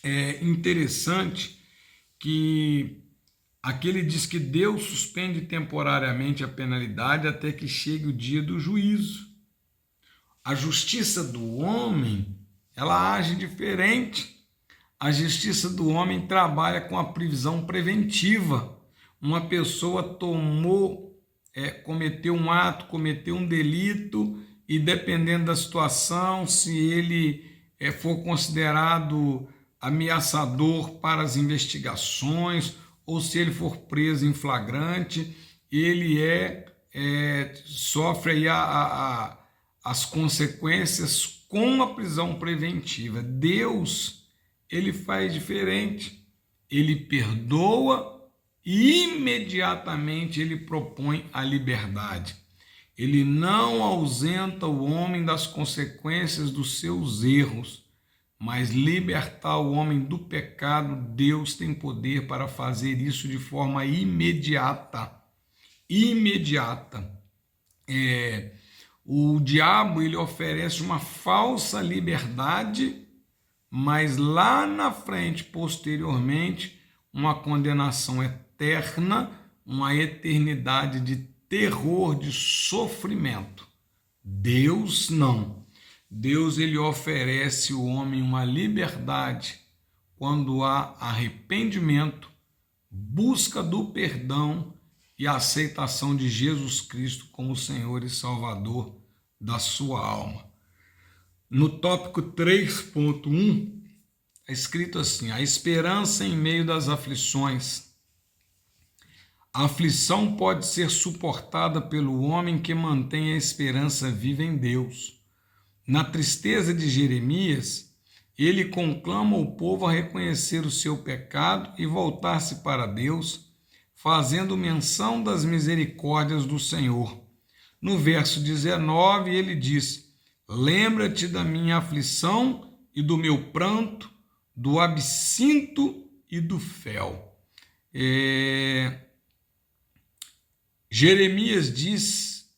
É interessante que aqui ele diz que Deus suspende temporariamente a penalidade até que chegue o dia do juízo. A justiça do homem, ela age diferente. A justiça do homem trabalha com a prisão preventiva. Uma pessoa cometeu um ato, cometeu um delito, e dependendo da situação, se ele for considerado ameaçador para as investigações, ou se ele for preso em flagrante, ele sofre aí as consequências com a prisão preventiva. Deus, ele faz diferente, ele perdoa e imediatamente ele propõe a liberdade. Ele não ausenta o homem das consequências dos seus erros, mas libertar o homem do pecado, Deus tem poder para fazer isso de forma imediata. O diabo, ele oferece uma falsa liberdade, mas lá na frente, posteriormente, uma condenação eterna, uma eternidade de terror, de sofrimento. Deus não. Deus, ele oferece ao homem uma liberdade quando há arrependimento, busca do perdão e a aceitação de Jesus Cristo como Senhor e Salvador da sua alma. No tópico 3.1, é escrito assim: a esperança em meio das aflições. A aflição pode ser suportada pelo homem que mantém a esperança viva em Deus. Na tristeza de Jeremias, ele conclama o povo a reconhecer o seu pecado e voltar-se para Deus, fazendo menção das misericórdias do Senhor. No verso 19, ele diz: lembra-te da minha aflição e do meu pranto, do absinto e do fel. Jeremias diz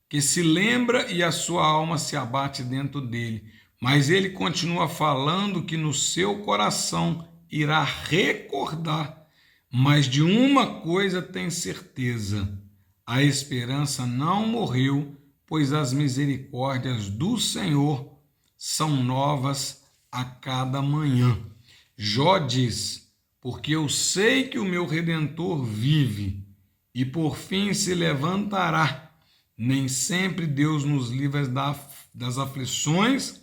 que se lembra e a sua alma se abate dentro dele, mas ele continua falando que no seu coração irá recordar. Mas de uma coisa tem certeza: a esperança não morreu, pois as misericórdias do Senhor são novas a cada manhã. Jó diz: porque eu sei que o meu Redentor vive e por fim se levantará. Nem sempre Deus nos livra das aflições,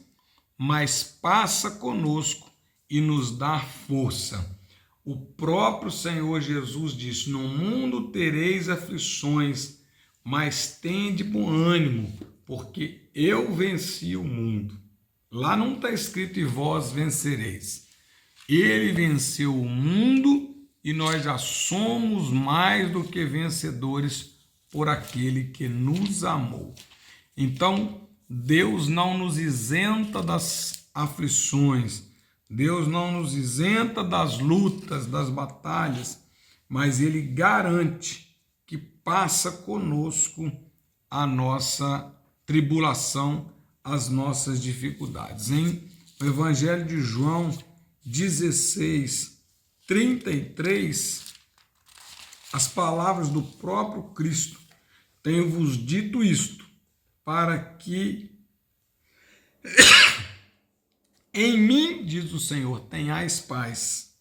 mas passa conosco e nos dá força. O próprio Senhor Jesus disse: no mundo tereis aflições, mas tende bom ânimo, porque eu venci o mundo. Lá não está escrito e vós vencereis. Ele venceu o mundo e nós já somos mais do que vencedores por aquele que nos amou. Então, Deus não nos isenta das aflições, Deus não nos isenta das lutas, das batalhas, mas Ele garante que passa conosco a nossa tribulação, as nossas dificuldades. Em o Evangelho de João 16:33, as palavras do próprio Cristo: tenho-vos dito isto, para que em mim, diz o Senhor, tenhais paz.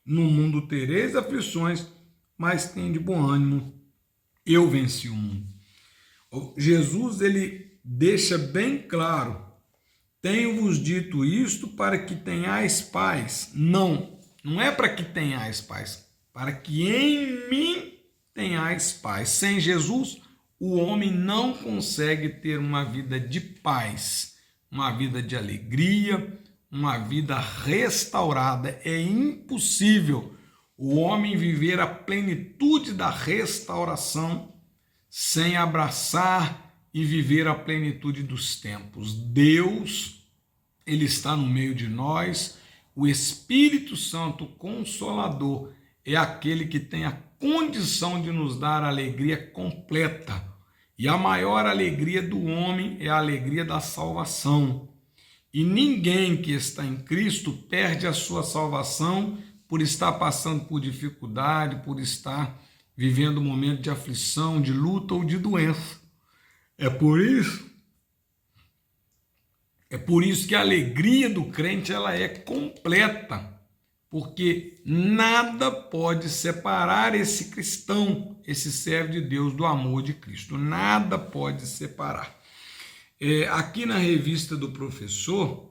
No mundo tereis aflições, mas tende bom ânimo, eu venci o mundo. Jesus, ele deixa bem claro: tenho-vos dito isto para que tenhais paz. Não é para que tenhais paz, para que em mim tenhais paz. Sem Jesus, o homem não consegue ter uma vida de paz, uma vida de alegria, uma vida restaurada. É impossível o homem viver a plenitude da restauração sem abraçar e viver a plenitude dos tempos. Deus, Ele está no meio de nós. O Espírito Santo Consolador é aquele que tem a condição de nos dar a alegria completa. E a maior alegria do homem é a alegria da salvação. E ninguém que está em Cristo perde a sua salvação por estar passando por dificuldade, por estar vivendo um momento de aflição, de luta ou de doença. É por isso que a alegria do crente ela é completa, porque nada pode separar esse cristão, esse servo de Deus, do amor de Cristo. Nada pode separar. Aqui na revista do professor,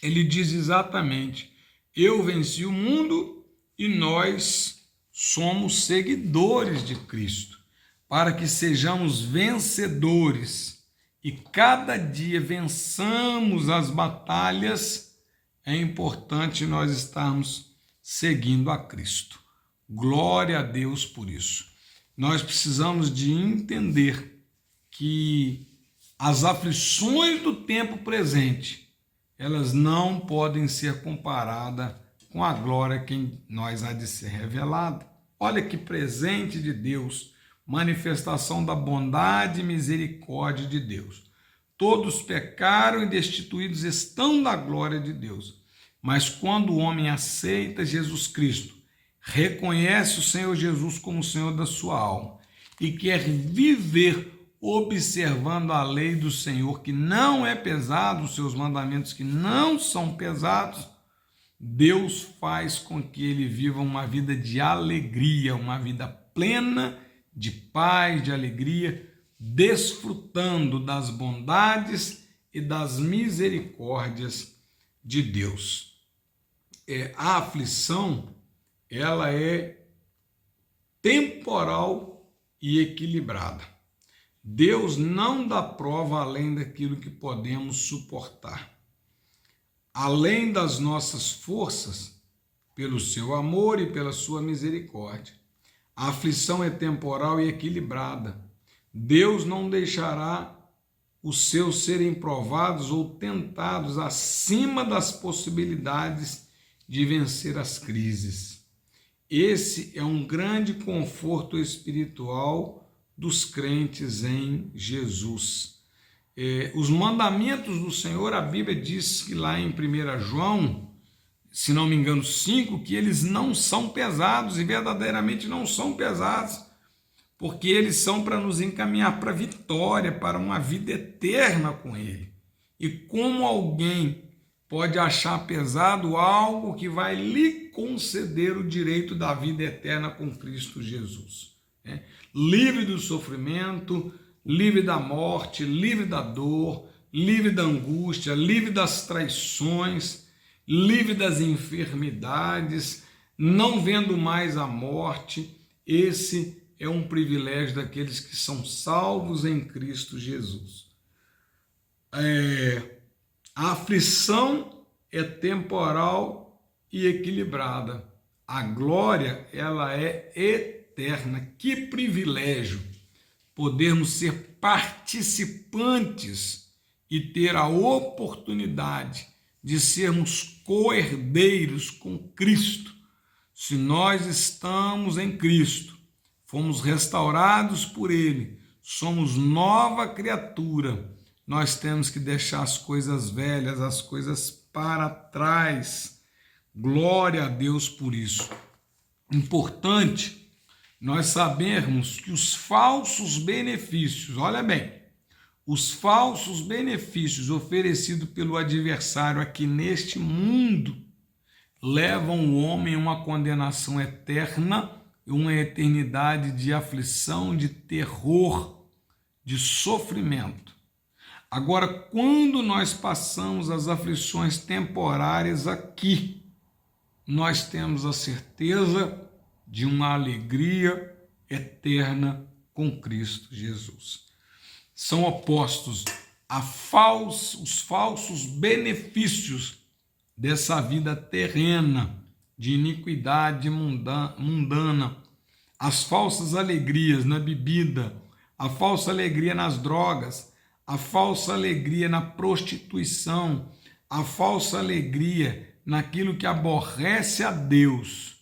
ele diz exatamente: eu venci o mundo e nós somos seguidores de Cristo, para que sejamos vencedores e cada dia vençamos as batalhas. É importante nós estarmos seguindo a Cristo. Glória a Deus por isso. Nós precisamos de entender que as aflições do tempo presente, elas não podem ser comparadas com a glória que nós há de ser revelada. Olha que presente de Deus, manifestação da bondade e misericórdia de Deus. Todos pecaram e destituídos estão da glória de Deus. Mas quando o homem aceita Jesus Cristo, reconhece o Senhor Jesus como o Senhor da sua alma e quer viver observando a lei do Senhor, que não é pesado, os seus mandamentos que não são pesados, Deus faz com que ele viva uma vida de alegria, uma vida plena de paz, de alegria, desfrutando das bondades e das misericórdias de Deus. A aflição, ela é temporal e equilibrada. Deus não dá prova além daquilo que podemos suportar. Além das nossas forças, pelo seu amor e pela sua misericórdia. A aflição é temporal e equilibrada. Deus não deixará os seus serem provados ou tentados acima das possibilidades de vencer as crises. Esse é um grande conforto espiritual dos crentes em Jesus. Os mandamentos do Senhor, a Bíblia diz que lá em 1 João, se não me engano 5, que eles não são pesados, e verdadeiramente não são pesados, porque eles são para nos encaminhar para a vitória, para uma vida eterna com Ele. E como alguém pode achar pesado algo que vai lhe conceder o direito da vida eterna com Cristo Jesus? Livre do sofrimento, livre da morte, livre da dor, livre da angústia, livre das traições, livre das enfermidades, não vendo mais a morte. Esse é um privilégio daqueles que são salvos em Cristo Jesus. A aflição é temporal e equilibrada. A glória, ela é eterna. Que privilégio podermos ser participantes e ter a oportunidade de sermos co-herdeiros com Cristo. Se nós estamos em Cristo, fomos restaurados por Ele, somos nova criatura, nós temos que deixar as coisas velhas, as coisas para trás. Glória a Deus por isso. Importante nós sabermos que os falsos benefícios, olha bem, os falsos benefícios oferecidos pelo adversário aqui neste mundo levam o homem a uma condenação eterna e uma eternidade de aflição, de terror, de sofrimento. Agora, quando nós passamos as aflições temporárias aqui, nós temos a certeza de uma alegria eterna com Cristo Jesus. São opostos os falsos benefícios dessa vida terrena, de iniquidade mundana, as falsas alegrias na bebida, a falsa alegria nas drogas, a falsa alegria na prostituição, a falsa alegria naquilo que aborrece a Deus.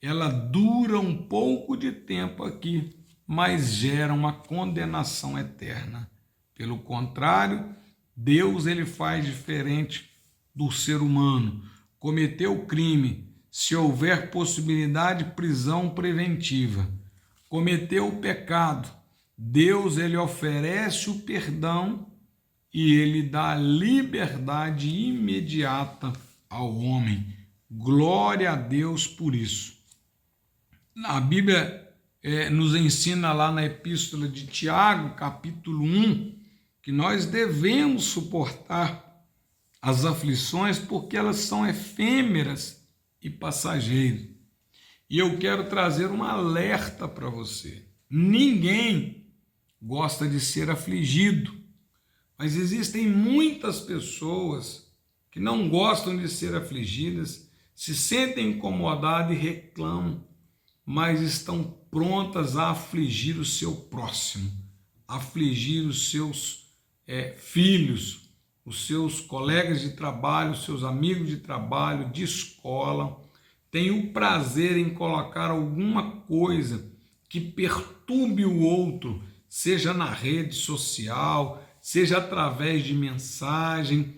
Ela dura um pouco de tempo aqui, mas gera uma condenação eterna. Pelo contrário, Deus ele faz diferente do ser humano. Cometeu o crime, se houver possibilidade de prisão preventiva. Cometeu o pecado, Deus ele oferece o perdão e ele dá liberdade imediata ao homem. Glória a Deus por isso. A Bíblia nos ensina lá na Epístola de Tiago, capítulo 1, que nós devemos suportar as aflições porque elas são efêmeras e passageiras. E eu quero trazer um alerta para você. Ninguém gosta de ser afligido, mas existem muitas pessoas que não gostam de ser afligidas, se sentem incomodadas e reclamam, mas estão prontas a afligir o seu próximo, afligir os seus filhos, os seus colegas de trabalho, os seus amigos de trabalho, de escola. Tem o prazer em colocar alguma coisa que perturbe o outro, seja na rede social, seja através de mensagem.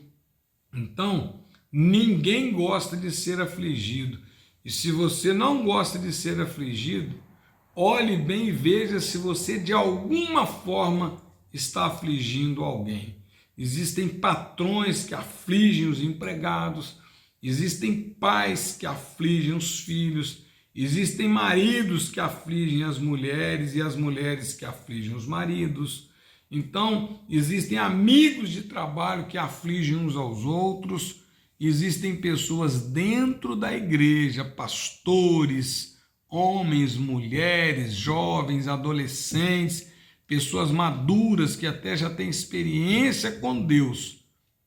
Então, ninguém gosta de ser afligido. E se você não gosta de ser afligido, olhe bem e veja se você de alguma forma está afligindo alguém. Existem patrões que afligem os empregados, existem pais que afligem os filhos, existem maridos que afligem as mulheres e as mulheres que afligem os maridos. Então, existem amigos de trabalho que afligem uns aos outros. Existem pessoas dentro da igreja, pastores, homens, mulheres, jovens, adolescentes, pessoas maduras que até já têm experiência com Deus,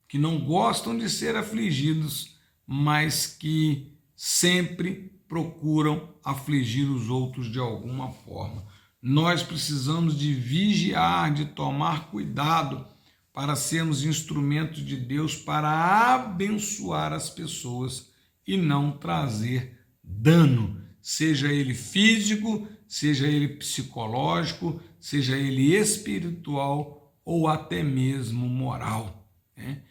que não gostam de ser afligidos, mas que sempre procuram afligir os outros de alguma forma. Nós precisamos de vigiar, de tomar cuidado para sermos instrumentos de Deus para abençoar as pessoas e não trazer dano, seja ele físico, seja ele psicológico, seja ele espiritual ou até mesmo moral, né?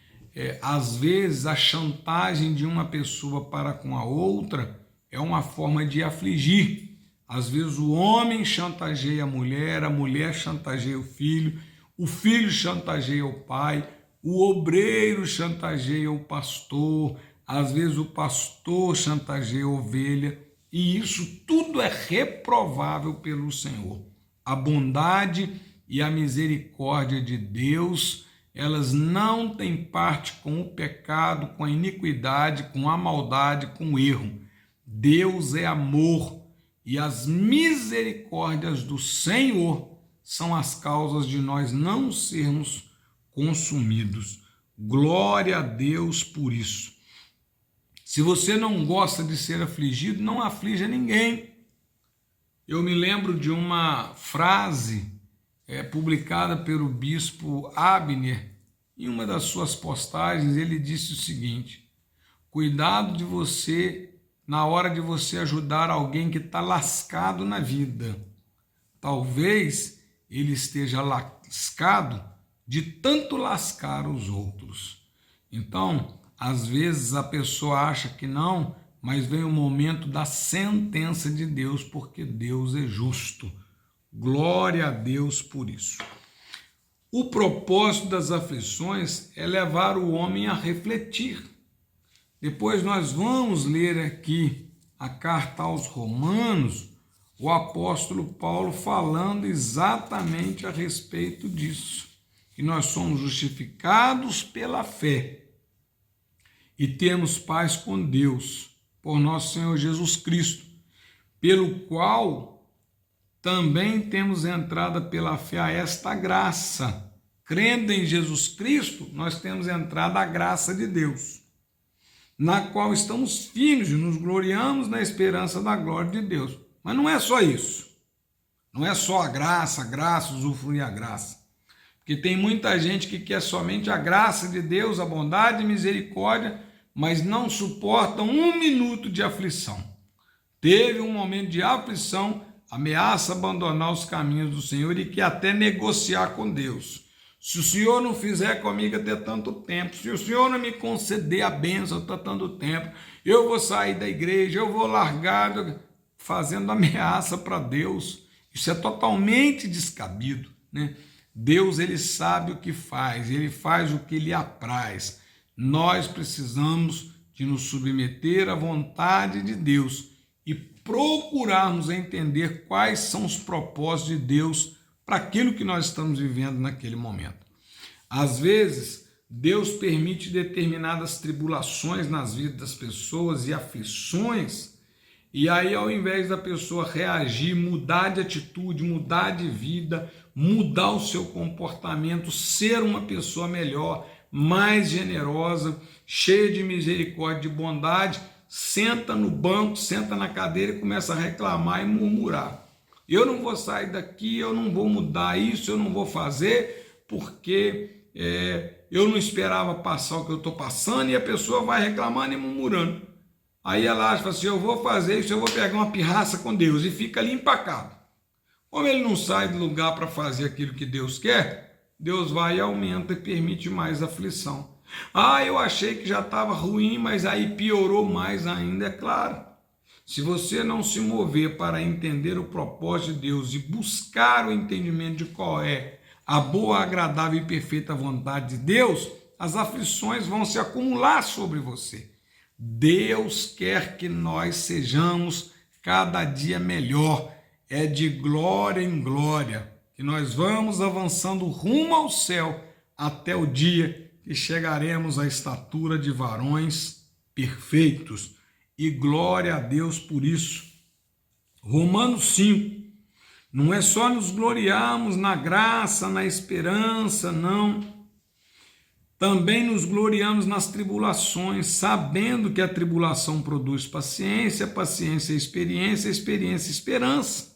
Às vezes a chantagem de uma pessoa para com a outra é uma forma de afligir. Às vezes o homem chantageia a mulher chantageia o filho chantageia o pai, o obreiro chantageia o pastor, às vezes o pastor chantageia a ovelha, e isso tudo é reprovável pelo Senhor. A bondade e a misericórdia de Deus, elas não têm parte com o pecado, com a iniquidade, com a maldade, com o erro. Deus é amor e as misericórdias do Senhor são as causas de nós não sermos consumidos. Glória a Deus por isso. Se você não gosta de ser afligido, não aflija ninguém. Eu me lembro de uma frase publicada pelo bispo Abner. Em uma das suas postagens, ele disse o seguinte: cuidado de você na hora de você ajudar alguém que está lascado na vida. Talvez ele esteja lascado de tanto lascar os outros. Então, às vezes a pessoa acha que não, mas vem o momento da sentença de Deus, porque Deus é justo. Glória a Deus por isso. O propósito das aflições é levar o homem a refletir. Depois nós vamos ler aqui a carta aos Romanos, o apóstolo Paulo falando exatamente a respeito disso, que nós somos justificados pela fé e temos paz com Deus por nosso Senhor Jesus Cristo, pelo qual também temos entrada pela fé a esta graça. Crendo em Jesus Cristo, nós temos entrada à graça de Deus, na qual estamos firmes e nos gloriamos na esperança da glória de Deus. Mas não é só isso. Não é só a graça, usufruir a graça. Porque tem muita gente que quer somente a graça de Deus, a bondade e misericórdia, mas não suportam 1 minuto de aflição. Teve um momento de aflição, ameaça abandonar os caminhos do Senhor e quer até negociar com Deus. Se o Senhor não fizer comigo até tanto tempo, se o Senhor não me conceder a bênção até tanto tempo, eu vou sair da igreja, eu vou largar, fazendo ameaça para Deus. Isso é totalmente descabido, né? Deus, ele sabe o que faz, ele faz o que lhe apraz. Nós precisamos de nos submeter à vontade de Deus e procurarmos entender quais são os propósitos de Deus para aquilo que nós estamos vivendo naquele momento. Às vezes, Deus permite determinadas tribulações nas vidas das pessoas e aflições, e aí ao invés da pessoa reagir, mudar de atitude, mudar de vida, mudar o seu comportamento, ser uma pessoa melhor, mais generosa, cheia de misericórdia e de bondade, senta no banco, senta na cadeira e começa a reclamar e murmurar. Eu não vou sair daqui, eu não vou mudar isso, eu não vou fazer, porque eu não esperava passar o que eu estou passando, e a pessoa vai reclamando e murmurando. Aí ela acha assim, eu vou fazer isso, eu vou pegar uma pirraça com Deus, e fica ali empacado. Como ele não sai do lugar para fazer aquilo que Deus quer, Deus vai e aumenta e permite mais aflição. Eu achei que já estava ruim, mas aí piorou mais ainda, é claro. Se você não se mover para entender o propósito de Deus e buscar o entendimento de qual é a boa, agradável e perfeita vontade de Deus, as aflições vão se acumular sobre você. Deus quer que nós sejamos cada dia melhor, é de glória em glória, que nós vamos avançando rumo ao céu até o dia que chegaremos à estatura de varões perfeitos. E glória a Deus por isso. Romanos 5, não é só nos gloriarmos na graça, na esperança, não. Também nos gloriamos nas tribulações, sabendo que a tribulação produz paciência, paciência experiência, experiência esperança.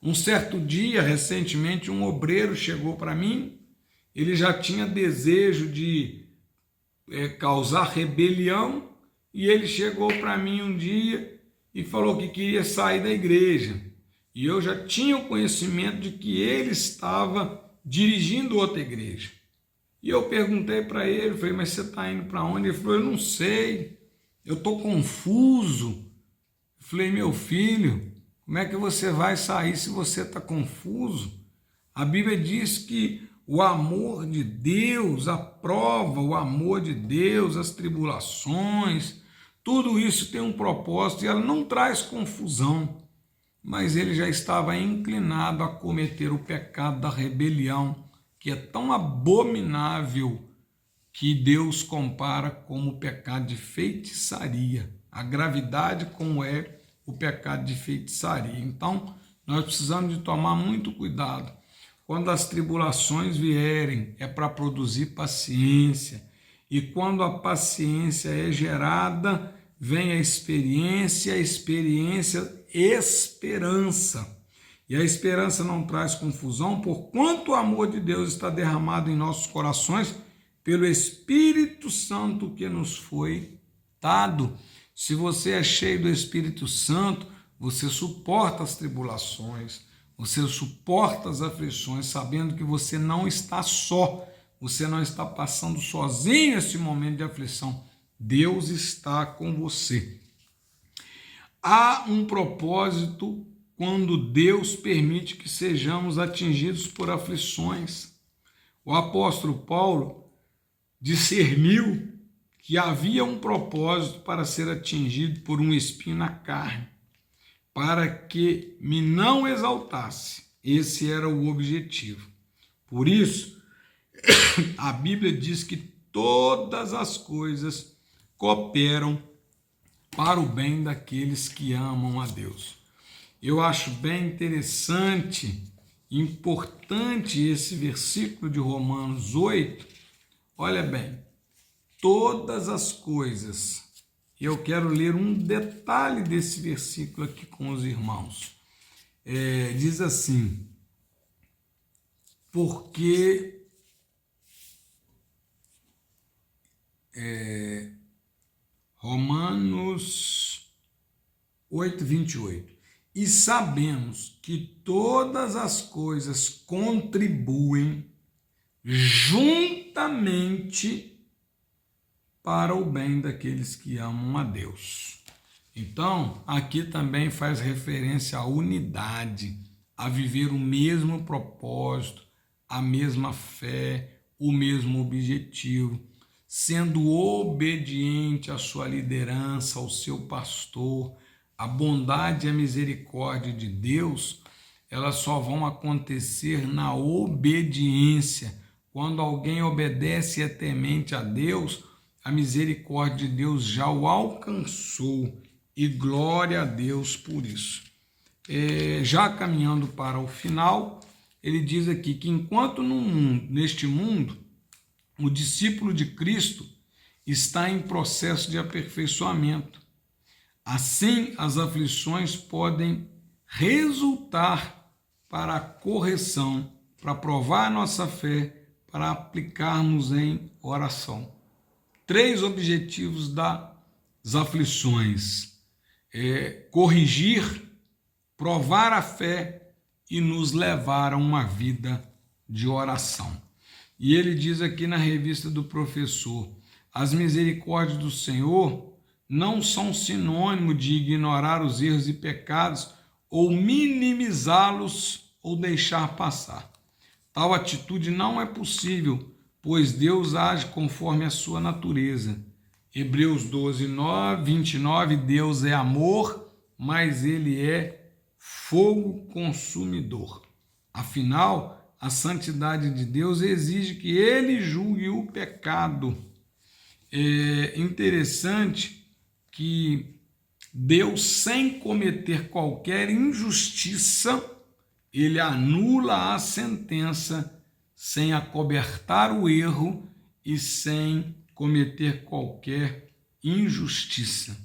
Um certo dia, recentemente, um obreiro chegou para mim, ele já tinha desejo de causar rebelião, e ele chegou para mim um dia e falou que queria sair da igreja. E eu já tinha o conhecimento de que ele estava dirigindo outra igreja. E eu perguntei para ele, falei, mas você está indo para onde? Ele falou, eu não sei, eu estou confuso. Eu falei, meu filho, como é que você vai sair se você está confuso? A Bíblia diz que o amor de Deus, a prova, o amor de Deus, as tribulações, tudo isso tem um propósito e ela não traz confusão. Mas ele já estava inclinado a cometer o pecado da rebelião, que é tão abominável que Deus compara como o pecado de feitiçaria. A gravidade como é o pecado de feitiçaria. Então, nós precisamos de tomar muito cuidado. Quando as tribulações vierem, é para produzir paciência. E quando a paciência é gerada, vem a experiência, esperança. E a esperança não traz confusão, porquanto o amor de Deus está derramado em nossos corações pelo Espírito Santo que nos foi dado. Se você é cheio do Espírito Santo, você suporta as tribulações, você suporta as aflições, sabendo que você não está só, você não está passando sozinho esse momento de aflição. Deus está com você. Há um propósito quando Deus permite que sejamos atingidos por aflições. O apóstolo Paulo discerniu que havia um propósito para ser atingido por um espinho na carne, para que me não exaltasse. Esse era o objetivo. Por isso, a Bíblia diz que todas as coisas cooperam para o bem daqueles que amam a Deus. Eu acho bem interessante, importante esse versículo de Romanos 8. Olha bem, todas as coisas. Eu quero ler um detalhe desse versículo aqui com os irmãos. Diz assim, porque Romanos 8, 28. E sabemos que todas as coisas contribuem juntamente para o bem daqueles que amam a Deus. Então, aqui também faz referência à unidade, a viver o mesmo propósito, a mesma fé, o mesmo objetivo, sendo obediente à sua liderança, ao seu pastor. A bondade e a misericórdia de Deus, elas só vão acontecer na obediência. Quando alguém obedece e é temente a Deus, a misericórdia de Deus já o alcançou, e glória a Deus por isso. Já caminhando para o final, ele diz aqui que enquanto neste mundo, o discípulo de Cristo está em processo de aperfeiçoamento. Assim, as aflições podem resultar para a correção, para provar a nossa fé, para aplicarmos em oração. 3 objetivos das aflições: corrigir, provar a fé e nos levar a uma vida de oração. E ele diz aqui na revista do professor, as misericórdias do Senhor não são sinônimo de ignorar os erros e pecados ou minimizá-los ou deixar passar. Tal atitude não é possível, pois Deus age conforme a sua natureza. Hebreus 12, 29, Deus é amor, mas ele é fogo consumidor. Afinal, a santidade de Deus exige que ele julgue o pecado. É interessante que Deus, sem cometer qualquer injustiça, ele anula a sentença sem acobertar o erro e sem cometer qualquer injustiça.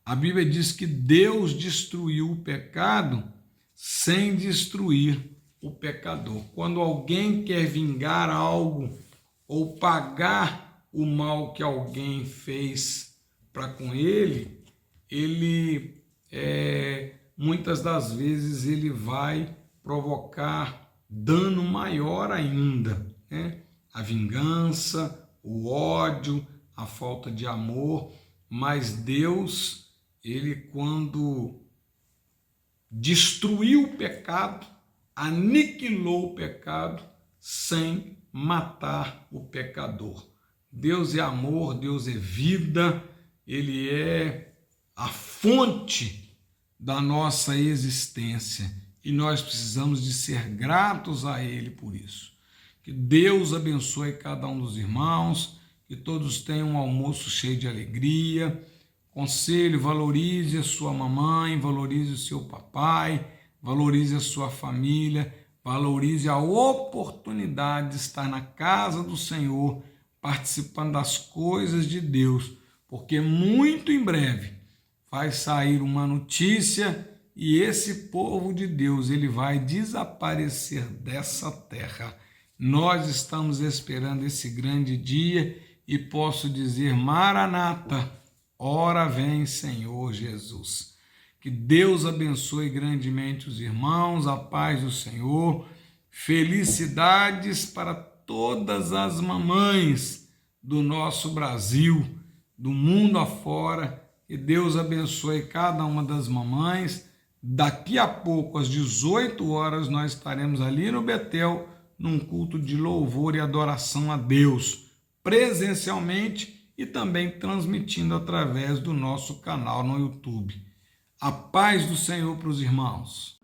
A Bíblia diz que Deus destruiu o pecado sem destruir o pecador. Quando alguém quer vingar algo ou pagar o mal que alguém fez para com ele, muitas das vezes ele vai provocar dano maior ainda, né? A vingança, o ódio, a falta de amor. Mas Deus, ele quando destruiu o pecado, aniquilou o pecado sem matar o pecador. Deus é amor, Deus é vida, ele é a fonte da nossa existência e nós precisamos de ser gratos a ele por isso. Que Deus abençoe cada um dos irmãos, que todos tenham um almoço cheio de alegria. Conselho, valorize a sua mamãe, valorize o seu papai, valorize a sua família, valorize a oportunidade de estar na casa do Senhor, participando das coisas de Deus, porque muito em breve vai sair uma notícia e esse povo de Deus ele vai desaparecer dessa terra. Nós estamos esperando esse grande dia e posso dizer, Maranata, ora vem Senhor Jesus. Que Deus abençoe grandemente os irmãos, a paz do Senhor, felicidades para todas as mamães do nosso Brasil, do mundo afora, que Deus abençoe cada uma das mamães. Daqui a pouco, às 18 horas, nós estaremos ali no Betel, num culto de louvor e adoração a Deus, presencialmente e também transmitindo através do nosso canal no YouTube. A paz do Senhor para os irmãos.